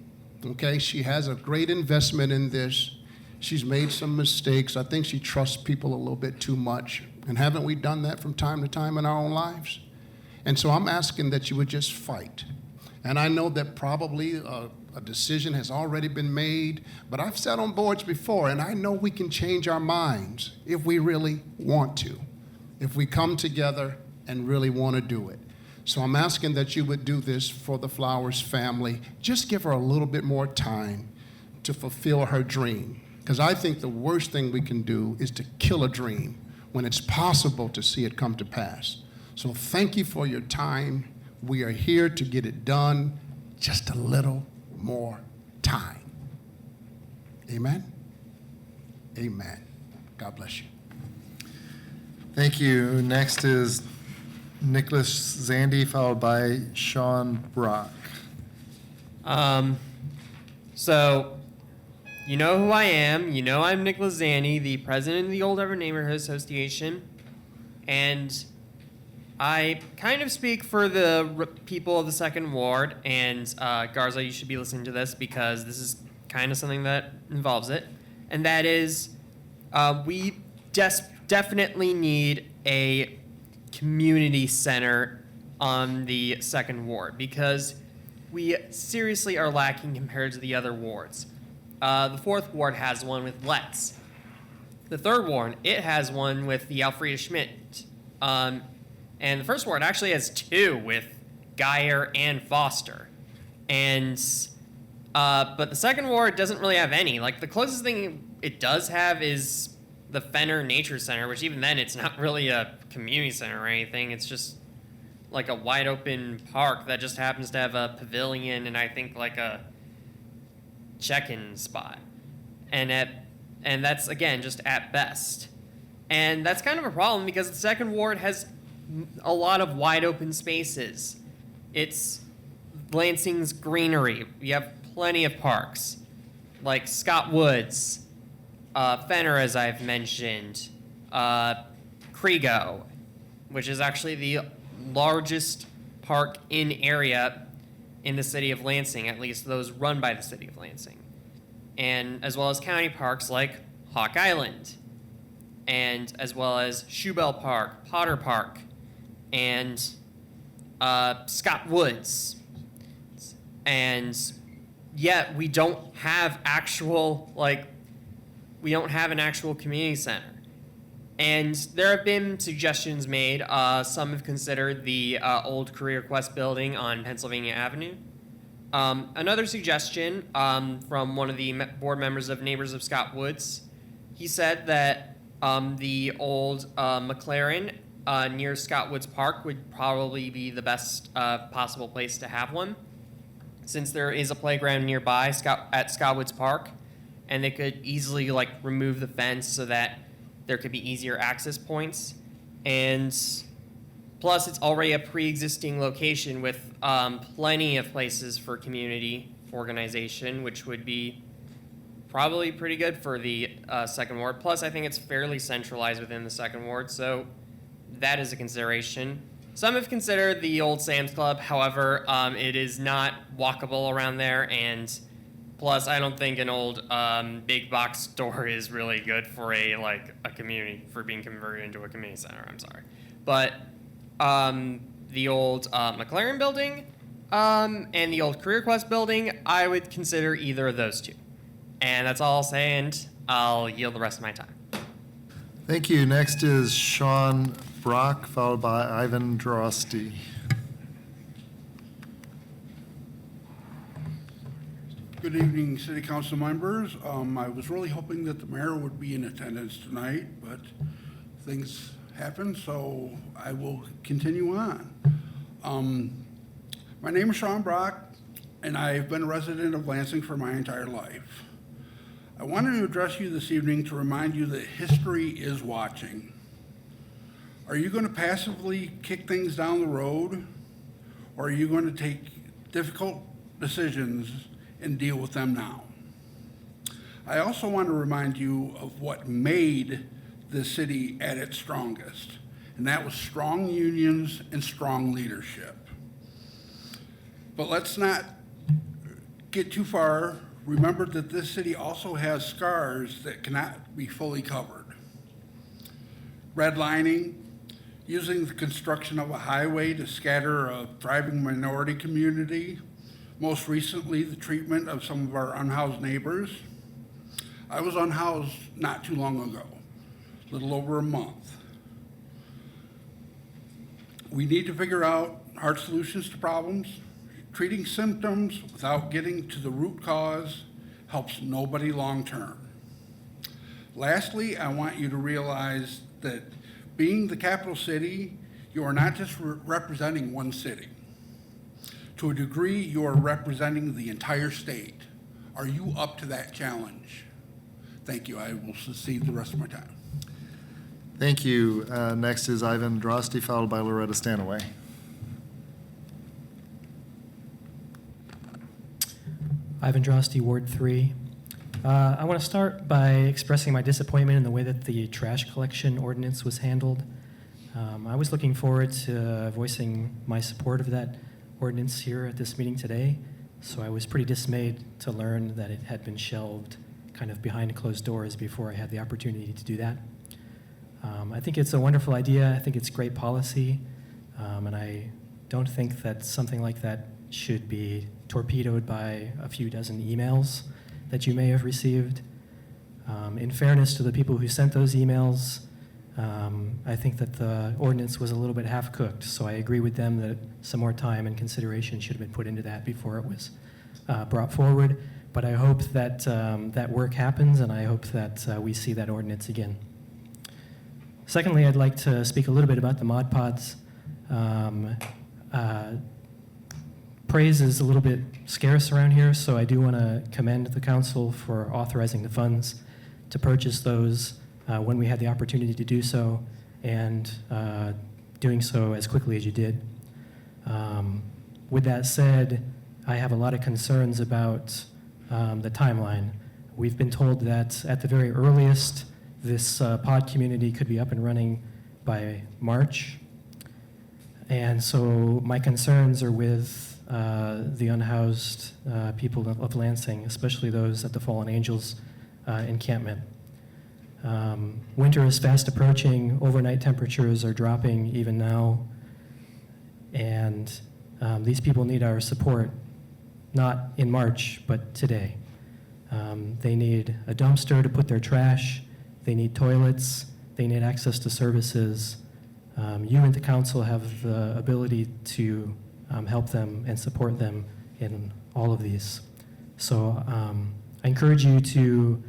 okay? She has a great investment in this. She's made some mistakes. I think she trusts people a little bit too much, and haven't we done that from time to time in our own lives? And so I'm asking that you would just fight. And I know that probably a decision has already been made, but I've sat on boards before, and I know we can change our minds if we really want to, if we come together and really want to do it. So I'm asking that you would do this for the Flowers family. Just give her a little bit more time to fulfill her dream, because I think the worst thing we can do is to kill a dream when it's possible to see it come to pass. So thank you for your time. We are here to get it done. Just a little more time. Amen? Amen. God bless you. Thank you. Next is Nicholas Zandy, followed by Sean Brock. So, you know who I am. You know I'm Nicholas Zandy, the president of the Old Ever Neighborhood Association. And I kind of speak for the people of the Second Ward. And Garza, you should be listening to this because this is kind of something that involves it. And that is, we definitely need a community center on the Second Ward because we seriously are lacking compared to the other wards. The Fourth Ward has one with Letts. The Third Ward, it has one with the Alfreda Schmidt. And the First Ward actually has two with Geyer and Foster. And but the Second Ward doesn't really have any. Like the closest thing it does have is the Fenner Nature Center, which even then it's not really a community center or anything. It's just like a wide open park that just happens to have a pavilion and I think like a check-in spot. And that's, again, just at best. And that's kind of a problem because the second ward has a lot of wide open spaces. It's Lansing's greenery. We have plenty of parks, like Scott Woods, Fenner, as I've mentioned, Kriego, which is actually the largest park in area in the city of Lansing, at least those run by the city of Lansing. And as well as county parks like Hawk Island, and as well as Shoebell Park, Potter Park, and Scott Woods. And yet we don't have actual, we don't have an actual community center. And there have been suggestions made. Some have considered the old Career Quest building on Pennsylvania Avenue. Another suggestion from one of the board members of Neighbors of Scott Woods, he said that the old McLaren near Scott Woods Park would probably be the best possible place to have one, since there is a playground nearby at Scott Woods Park, and they could easily remove the fence so that there could be easier access points. And plus, it's already a pre-existing location with plenty of places for community organization, which would be probably pretty good for the second ward. Plus, I think it's fairly centralized within the second ward, so that is a consideration. Some have considered the old Sam's Club. However, it is not walkable around there, and plus, I don't think an old big box store is really good for a community, for being converted into a community center. I'm sorry, but the old McLaren building and the old Career Quest building, I would consider either of those two. And that's all I'll say, and I'll yield the rest of my time. Thank you. Next is Sean Brock, followed by Ivan Drosty. Good evening, City Council members. I was really hoping that the mayor would be in attendance tonight, but things happen, so I will continue on. My name is Sean Brock, and I've been a resident of Lansing for my entire life. I wanted to address you this evening to remind you that history is watching. Are you going to passively kick things down the road, or are you going to take difficult decisions and deal with them now? I also want to remind you of what made the city at its strongest, and that was strong unions and strong leadership. But let's not get too far. Remember that this city also has scars that cannot be fully covered. Redlining, using the construction of a highway to scatter a thriving minority community, most recently the treatment of some of our unhoused neighbors. I was unhoused not too long ago, a little over a month. We need to figure out hard solutions to problems. Treating symptoms without getting to the root cause helps nobody long-term. Lastly, I want you to realize that being the capital city, you are not just representing one city. To a degree, you are representing the entire state. Are you up to that challenge? Thank you. I will cede the rest of my time. Thank you. Next is Ivan Drosty, followed by Loretta Stanaway. Ivan Drosty, Ward 3. I want to start by expressing my disappointment in the way that the trash collection ordinance was handled. I was looking forward to voicing my support of that ordinance here at this meeting today, so I was pretty dismayed to learn that it had been shelved kind of behind closed doors before I had the opportunity to do that. I think it's a wonderful idea. I think it's great policy, and I don't think that something like that should be torpedoed by a few dozen emails that you may have received. In fairness to the people who sent those emails, I think that the ordinance was a little bit half-cooked, so I agree with them that some more time and consideration should have been put into that before it was brought forward. But I hope that that work happens, and I hope that we see that ordinance again. Secondly, I'd like to speak a little bit about the Mod Pods. praise is a little bit scarce around here, so I do want to commend the council for authorizing the funds to purchase those when we had the opportunity to do so, and doing so as quickly as you did. With that said, I have a lot of concerns about the timeline. We've been told that at the very earliest, this pod community could be up and running by March. And so my concerns are with the unhoused people of Lansing, especially those at the Fallen Angels encampment. Winter is fast approaching. Overnight temperatures are dropping even now. And these people need our support, not in March, but today. They need a dumpster to put their trash. They need toilets. They need access to services. You and the council have the ability to help them and support them in all of these. So I encourage you to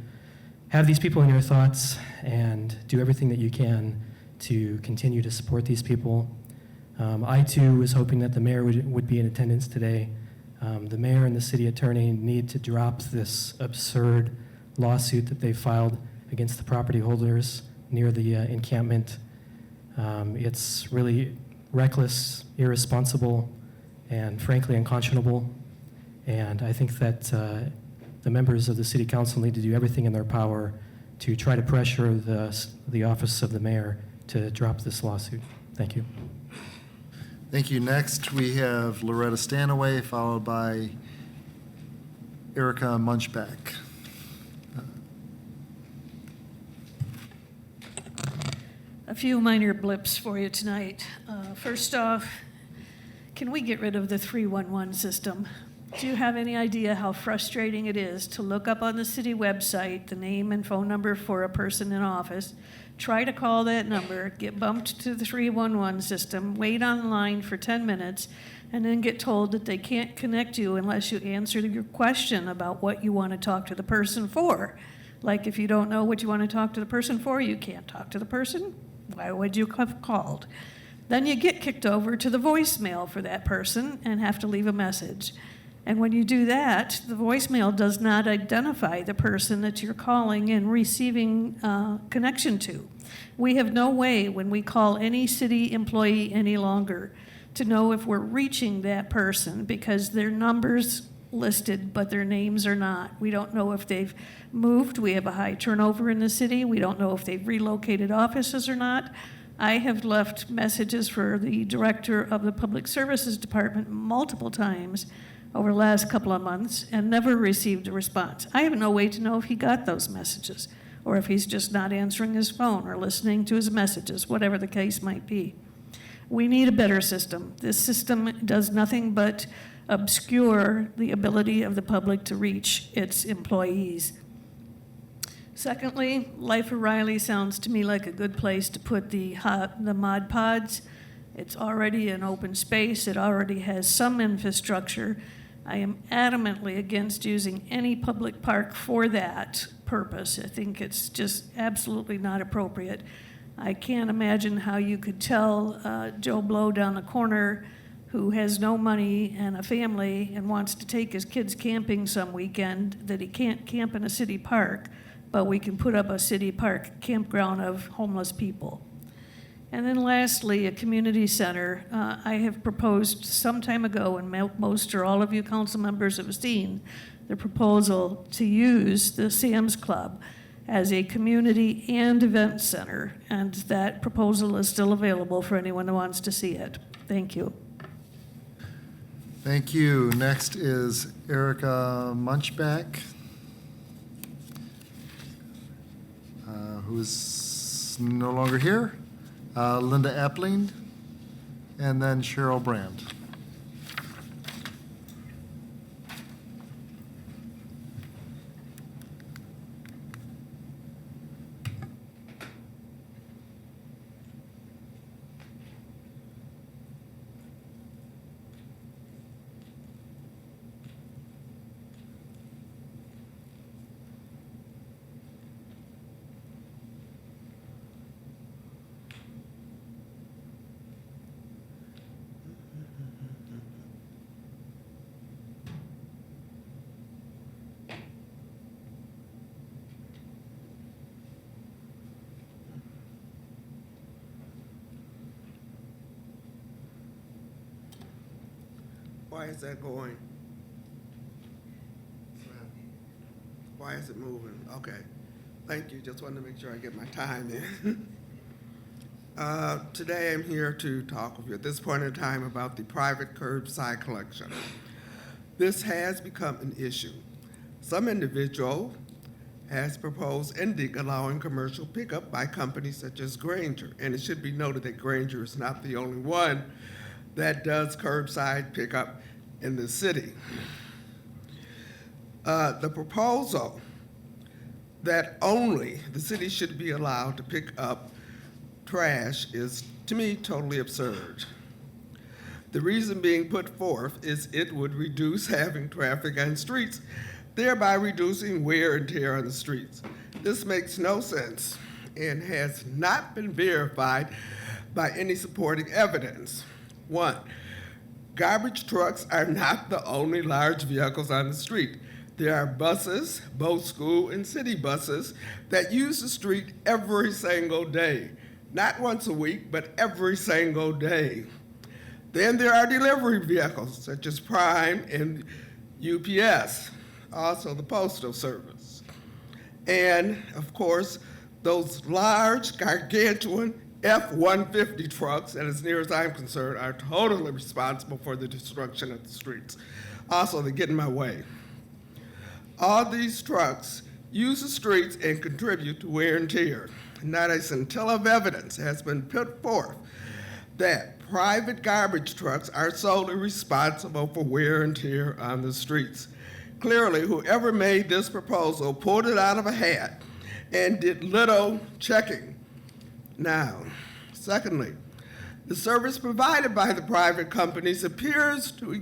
have these people in your thoughts and do everything that you can to continue to support these people. I too was hoping that the mayor would be in attendance today. The mayor and the city attorney need to drop this absurd lawsuit that they filed against the property holders near the encampment. It's really reckless, irresponsible, and frankly unconscionable. And I think that the members of the city council need to do everything in their power to try to pressure the office of the mayor to drop this lawsuit. Thank you. Thank you. Next, we have Loretta Stanaway, followed by Erica Munchback. A few minor blips for you tonight. First off, can we get rid of the 311 system? Do you have any idea how frustrating it is to look up on the city website the name and phone number for a person in office, try to call that number, get bumped to the 311 system, wait online for 10 minutes, and then get told that they can't connect you unless you answer your question about what you want to talk to the person for? Like if you don't know what you want to talk to the person for, you can't talk to the person. Why would you have called? Then you get kicked over to the voicemail for that person and have to leave a message. And when you do that, the voicemail does not identify the person that you're calling and receiving connection to. We have no way when we call any city employee any longer to know if we're reaching that person because their number's listed, but their names are not. We don't know if they've moved. We have a high turnover in the city. We don't know if they've relocated offices or not. I have left messages for the director of the Public Services Department multiple times over the last couple of months and never received a response. I have no way to know if he got those messages or if he's just not answering his phone or listening to his messages, whatever the case might be. We need a better system. This system does nothing but obscure the ability of the public to reach its employees. Secondly, Life O'Reilly sounds to me like a good place to put the Mod Pods. It's already an open space. It already has some infrastructure. I am adamantly against using any public park for that purpose. I think it's just absolutely not appropriate. I can't imagine how you could tell Joe Blow down the corner who has no money and a family and wants to take his kids camping some weekend that he can't camp in a city park, but we can put up a city park campground of homeless people. And then lastly, a community center. I have proposed some time ago, and most or all of you council members have seen the proposal to use the Sam's Club as a community and event center, and that proposal is still available for anyone who wants to see it. Thank you. Thank you. Next is Erica Munchback, who is no longer here. Linda Appling, and then Cheryl Brand. Why is that going? Why is it moving? Okay. Thank you. Just wanted to make sure I get my time in. Today I'm here to talk with you at this point in time about the private curbside collection. This has become an issue. Some individual has proposed ending allowing commercial pickup by companies such as Granger. And it should be noted that Granger is not the only one that does curbside pickup in the city. The proposal that only the city should be allowed to pick up trash is, to me, totally absurd. The reason being put forth is it would reduce having traffic on streets, thereby reducing wear and tear on the streets. This makes no sense and has not been verified by any supporting evidence. One, garbage trucks are not the only large vehicles on the street. There are buses, both school and city buses, that use the street every single day. Not once a week, but every single day. Then there are delivery vehicles, such as Prime and UPS, also the Postal Service. And, of course, those large, gargantuan F-150 trucks, and as near as I'm concerned, are totally responsible for the destruction of the streets. Also, they get in my way. All these trucks use the streets and contribute to wear and tear. Not a scintilla of evidence has been put forth that private garbage trucks are solely responsible for wear and tear on the streets. Clearly, whoever made this proposal pulled it out of a hat and did little checking. Now, secondly, the service provided by the private companies appears to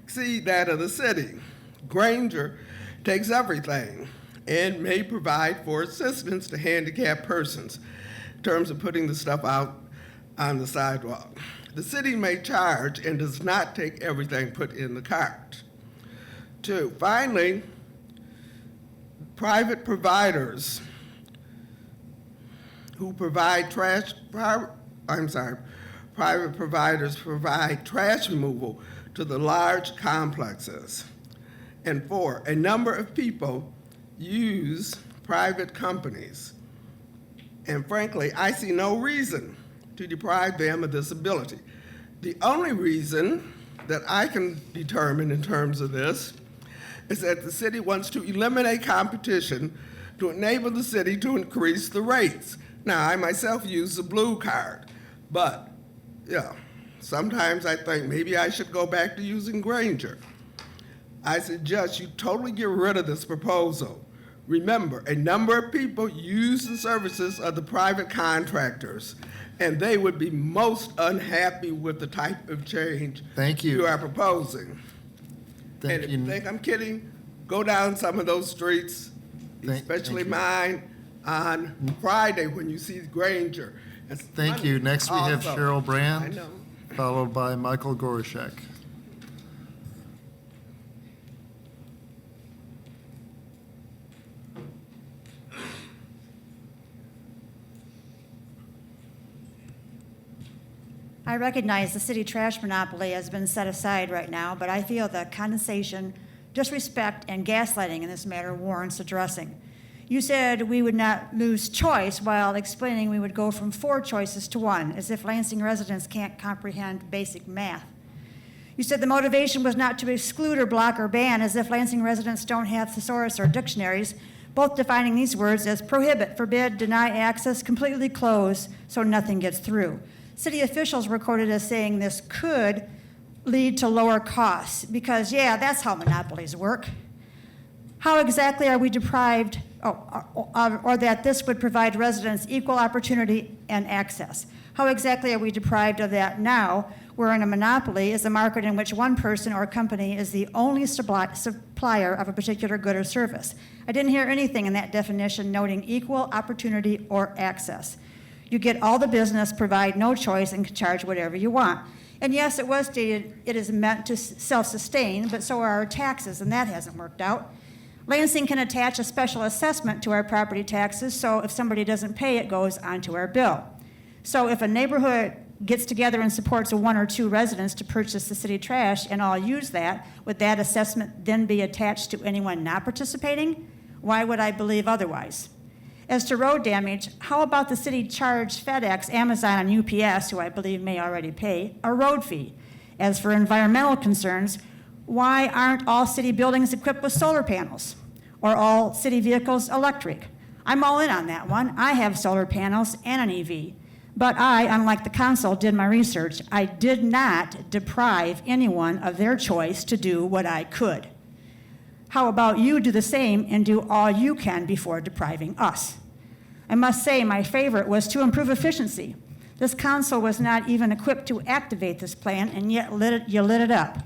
exceed that of the city. Granger takes everything and may provide for assistance to handicapped persons in terms of putting the stuff out on the sidewalk. The city may charge and does not take everything put in the cart. Two, finally, private providers who provide private providers provide trash removal to the large complexes. And four, a number of people use private companies. And frankly, I see no reason to deprive them of this ability. The only reason that I can determine in terms of this is that the city wants to eliminate competition to enable the city to increase the rates. Now, I myself use the blue card, but yeah, sometimes I think maybe I should go back to using Granger. I suggest you totally get rid of this proposal. Remember, a number of people use the services of the private contractors, and they would be most unhappy with the type of change you are proposing. And if you think I'm kidding, go down some of those streets, especially mine, on Friday when you see Granger. Thank you. Next we have Also, Cheryl I Brand, know. followed by Michael Gorishek. I recognize the city trash monopoly has been set aside right now, but I feel the condescension, disrespect, and gaslighting in this matter warrants addressing. You said we would not lose choice while explaining we would go from 4 choices to 1, as if Lansing residents can't comprehend basic math. You said the motivation was not to exclude or block or ban, as if Lansing residents don't have thesaurus or dictionaries, both defining these words as prohibit, forbid, deny access, completely close, so nothing gets through. City officials were quoted as saying this could lead to lower costs because, yeah, that's how monopolies work. How exactly are we deprived, or that this would provide residents equal opportunity and access? How exactly are we deprived of that now, wherein a monopoly is a market in which one person or company is the only supplier of a particular good or service? I didn't hear anything in that definition noting equal opportunity or access. You get all the business, provide no choice, and can charge whatever you want. And yes, it was stated it is meant to self-sustain, but so are our taxes, and that hasn't worked out. Lansing can attach a special assessment to our property taxes, so if somebody doesn't pay, it goes onto our bill. So if a neighborhood gets together and supports one or two residents to purchase the city trash and all use that, would that assessment then be attached to anyone not participating? Why would I believe otherwise? As to road damage, how about the city charge FedEx, Amazon, and UPS, who I believe may already pay, a road fee? As for environmental concerns, why aren't all city buildings equipped with solar panels? Or all city vehicles electric? I'm all in on that one. I have solar panels and an EV. But I, unlike the council, did my research. I did not deprive anyone of their choice to do what I could. How about you do the same and do all you can before depriving us? I must say my favorite was to improve efficiency. This council was not even equipped to activate this plan, and yet you lit it up.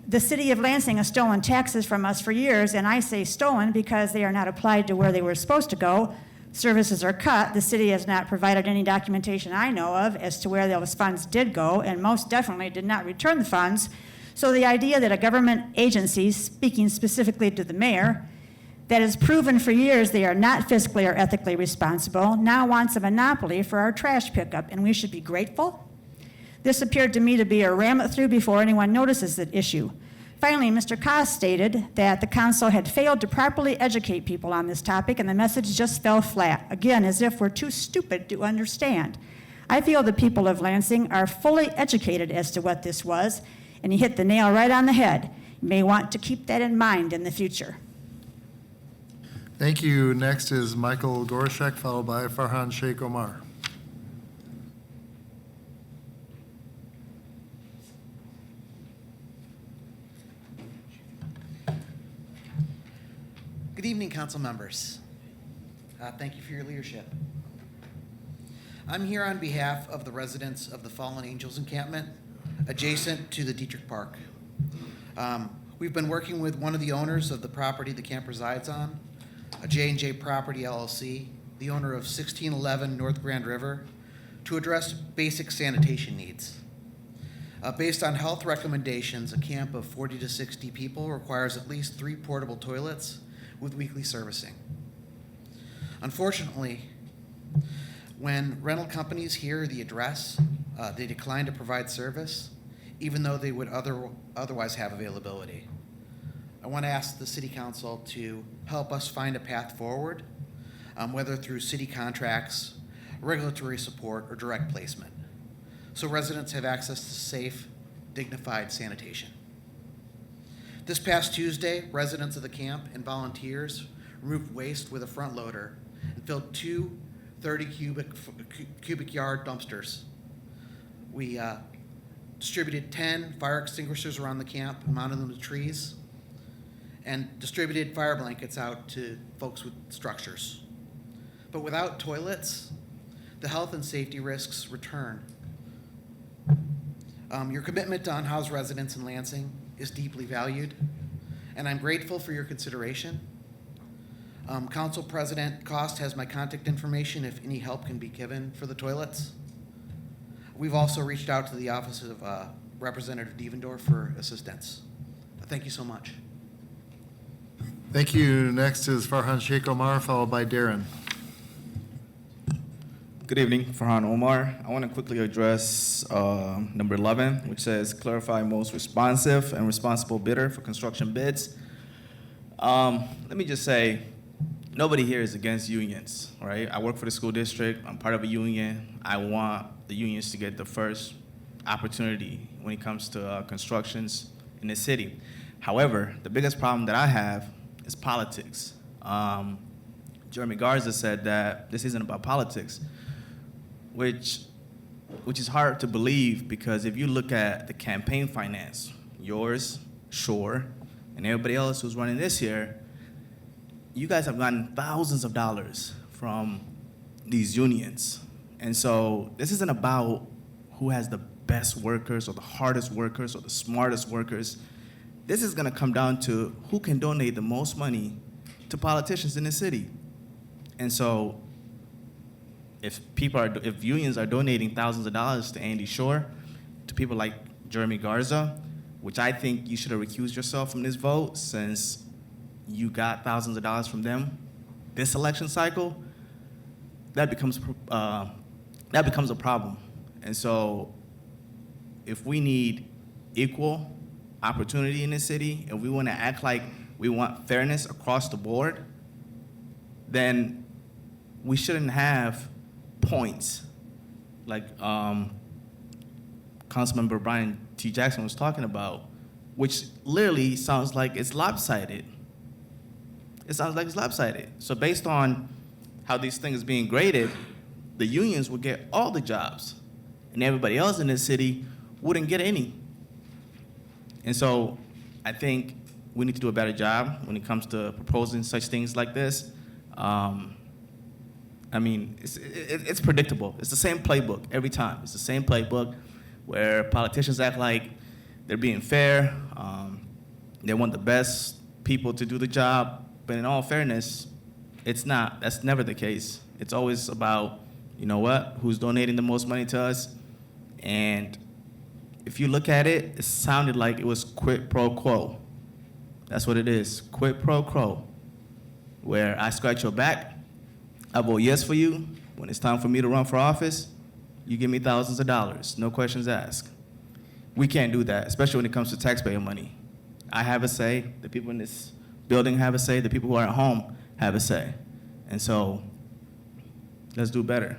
The city of Lansing has stolen taxes from us for years, and I say stolen because they are not applied to where they were supposed to go. Services are cut. The city has not provided any documentation I know of as to where those funds did go, and most definitely did not return the funds. So the idea that a government agency, speaking specifically to the mayor, that has proven for years they are not fiscally or ethically responsible, now wants a monopoly for our trash pickup, and we should be grateful? This appeared to me to be a ram it through before anyone notices the issue. Finally, Mr. Koss stated that the council had failed to properly educate people on this topic, and the message just fell flat, again, as if we're too stupid to understand. I feel the people of Lansing are fully educated as to what this was, and he hit the nail right on the head. You may want to keep that in mind in the future. Thank you. Next is Michael Gorshek, followed by Farhan Sheikh Omar. Good evening, council members. Thank you for your leadership. I'm here on behalf of the residents of the Fallen Angels encampment adjacent to the Dietrich Park. We've been working with one of the owners of the property the camp resides on, a J&J Property LLC, the owner of 1611 North Grand River, to address basic sanitation needs. Based on health recommendations, a camp of 40 to 60 people requires at least 3 portable toilets with weekly servicing. Unfortunately, when rental companies hear the address, they decline to provide service, even though they would otherwise have availability. I want to ask the City Council to help us find a path forward, whether through city contracts, regulatory support, or direct placement, so residents have access to safe, dignified sanitation. This past Tuesday, residents of the camp and volunteers removed waste with a front loader and filled 2 30 cubic yard dumpsters. We distributed 10 fire extinguishers around the camp and mounted them to trees, and distributed fire blankets out to folks with structures. But without toilets, the health and safety risks return. Your commitment to unhoused residents in Lansing is deeply valued, and I'm grateful for your consideration. Council President Cost has my contact information if any help can be given for the toilets. We've also reached out to the office of Representative Devendorf for assistance. Thank you so much. Thank you. Next is Farhan Sheikh Omar, followed by Darren. Good evening, Farhan Omar. I want to quickly address number 11, which says clarify most responsive and responsible bidder for construction bids. Let me just say, nobody here is against unions, right? I work for the school district. I'm part of a union. I want the unions to get the first opportunity when it comes to constructions in the city. However, the biggest problem that I have is politics. Jeremy Garza said that this isn't about politics, which is hard to believe, because if you look at the campaign finance, yours, Shore, and everybody else who's running this year, you guys have gotten thousands of dollars from these unions. And so this isn't about who has the best workers or the hardest workers or the smartest workers. This is gonna come down to who can donate the most money to politicians in the city. And so if unions are donating thousands of dollars to Andy Shore, to people like Jeremy Garza, which I think you should have recused yourself from this vote since you got thousands of dollars from them this election cycle, that becomes a problem. And so if we need equal opportunity in this city, and we want to act like we want fairness across the board, then we shouldn't have points like Councilmember Brian T. Jackson was talking about, which literally sounds like it's lopsided. It sounds like it's lopsided. So based on how these things being graded, the unions would get all the jobs, and everybody else in this city wouldn't get any. And so I think we need to do a better job when it comes to proposing such things like this. I mean, it's predictable. It's the same playbook every time. It's the same playbook where politicians act like they're being fair. They want the best people to do the job. But in all fairness, it's not. That's never the case. It's always about, you know what, who's donating the most money to us. And if you look at it, it sounded like it was quid pro quo. That's what it is, quid pro quo, where I scratch your back, I vote yes for you. When it's time for me to run for office, you give me thousands of dollars, no questions asked. We can't do that, especially when it comes to taxpayer money. I have a say, the people in this building have a say, the people who are at home have a say. And so let's do better.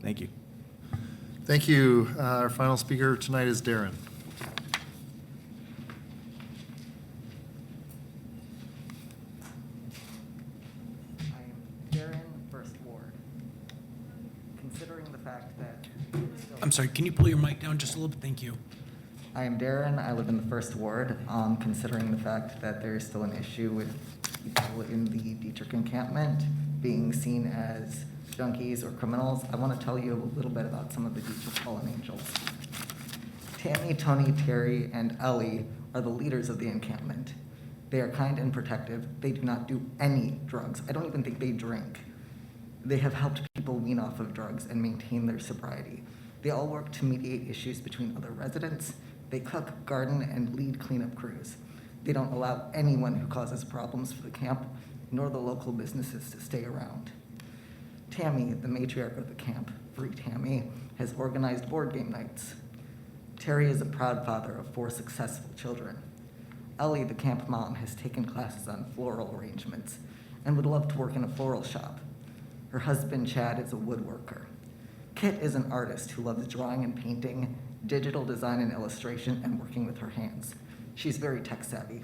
Thank you. Thank you. Our final speaker tonight is Darren. I'm sorry, can you pull your mic down just a little bit? Thank you. I am Darren. I live in the First Ward. Considering the fact that there is still an issue with people in the Dietrich encampment being seen as junkies or criminals, I want to tell you a little bit about some of the Dietrich fallen angels. Tammy, Tony, Terry, and Ellie are the leaders of the encampment. They are kind and protective. They do not do any drugs. I don't even think they drink. They have helped people wean off of drugs and maintain their sobriety. They all work to mediate issues between other residents. They cook, garden, and lead cleanup crews. They don't allow anyone who causes problems for the camp, nor the local businesses, to stay around. Tammy, the matriarch of the camp, Free Tammy, has organized board game nights. Terry is a proud father of 4 successful children. Ellie, the camp mom, has taken classes on floral arrangements and would love to work in a floral shop. Her husband, Chad, is a woodworker. Kit is an artist who loves drawing and painting, digital design and illustration, and working with her hands. She's very tech savvy.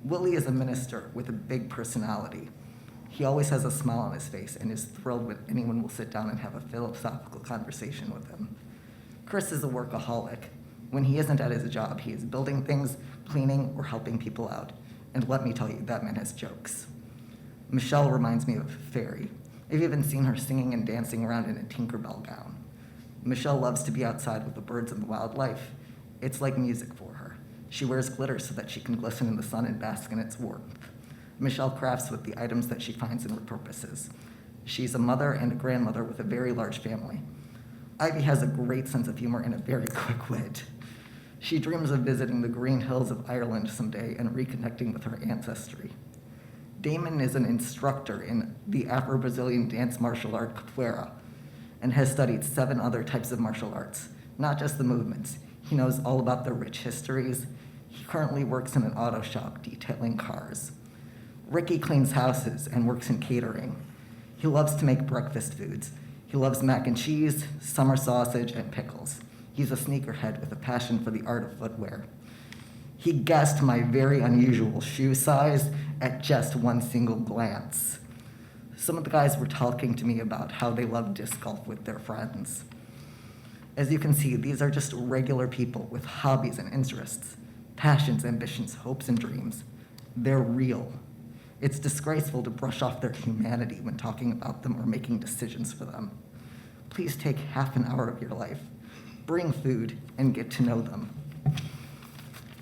Willie is a minister with a big personality. He always has a smile on his face and is thrilled when anyone will sit down and have a philosophical conversation with him. Chris is a workaholic. When he isn't at his job, he is building things, cleaning, or helping people out. And let me tell you, that man has jokes. Michelle reminds me of a fairy. I've even seen her singing and dancing around in a Tinkerbell gown. Michelle loves to be outside with the birds and the wildlife. It's like music for her. She wears glitter so that she can glisten in the sun and bask in its warmth. Michelle crafts with the items that she finds and repurposes. She's a mother and a grandmother with a very large family. Ivy has a great sense of humor and a very quick wit. She dreams of visiting the green hills of Ireland someday and reconnecting with her ancestry. Damon is an instructor in the Afro-Brazilian dance martial art capoeira and has studied 7 other types of martial arts, not just the movements. He knows all about their rich histories. He currently works in an auto shop detailing cars. Ricky cleans houses and works in catering. He loves to make breakfast foods. He loves mac and cheese, summer sausage, and pickles. He's a sneakerhead with a passion for the art of footwear. He guessed my very unusual shoe size at just one single glance. Some of the guys were talking to me about how they love disc golf with their friends. As you can see, these are just regular people with hobbies and interests, passions, ambitions, hopes, and dreams. They're real. It's disgraceful to brush off their humanity when talking about them or making decisions for them. Please take half an hour of your life, bring food, and get to know them.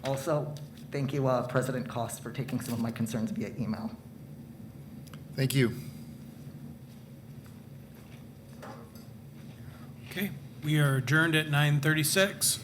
Also, thank you, President Cost, for taking some of my concerns via email. Thank you. Okay, we are adjourned at 9:36.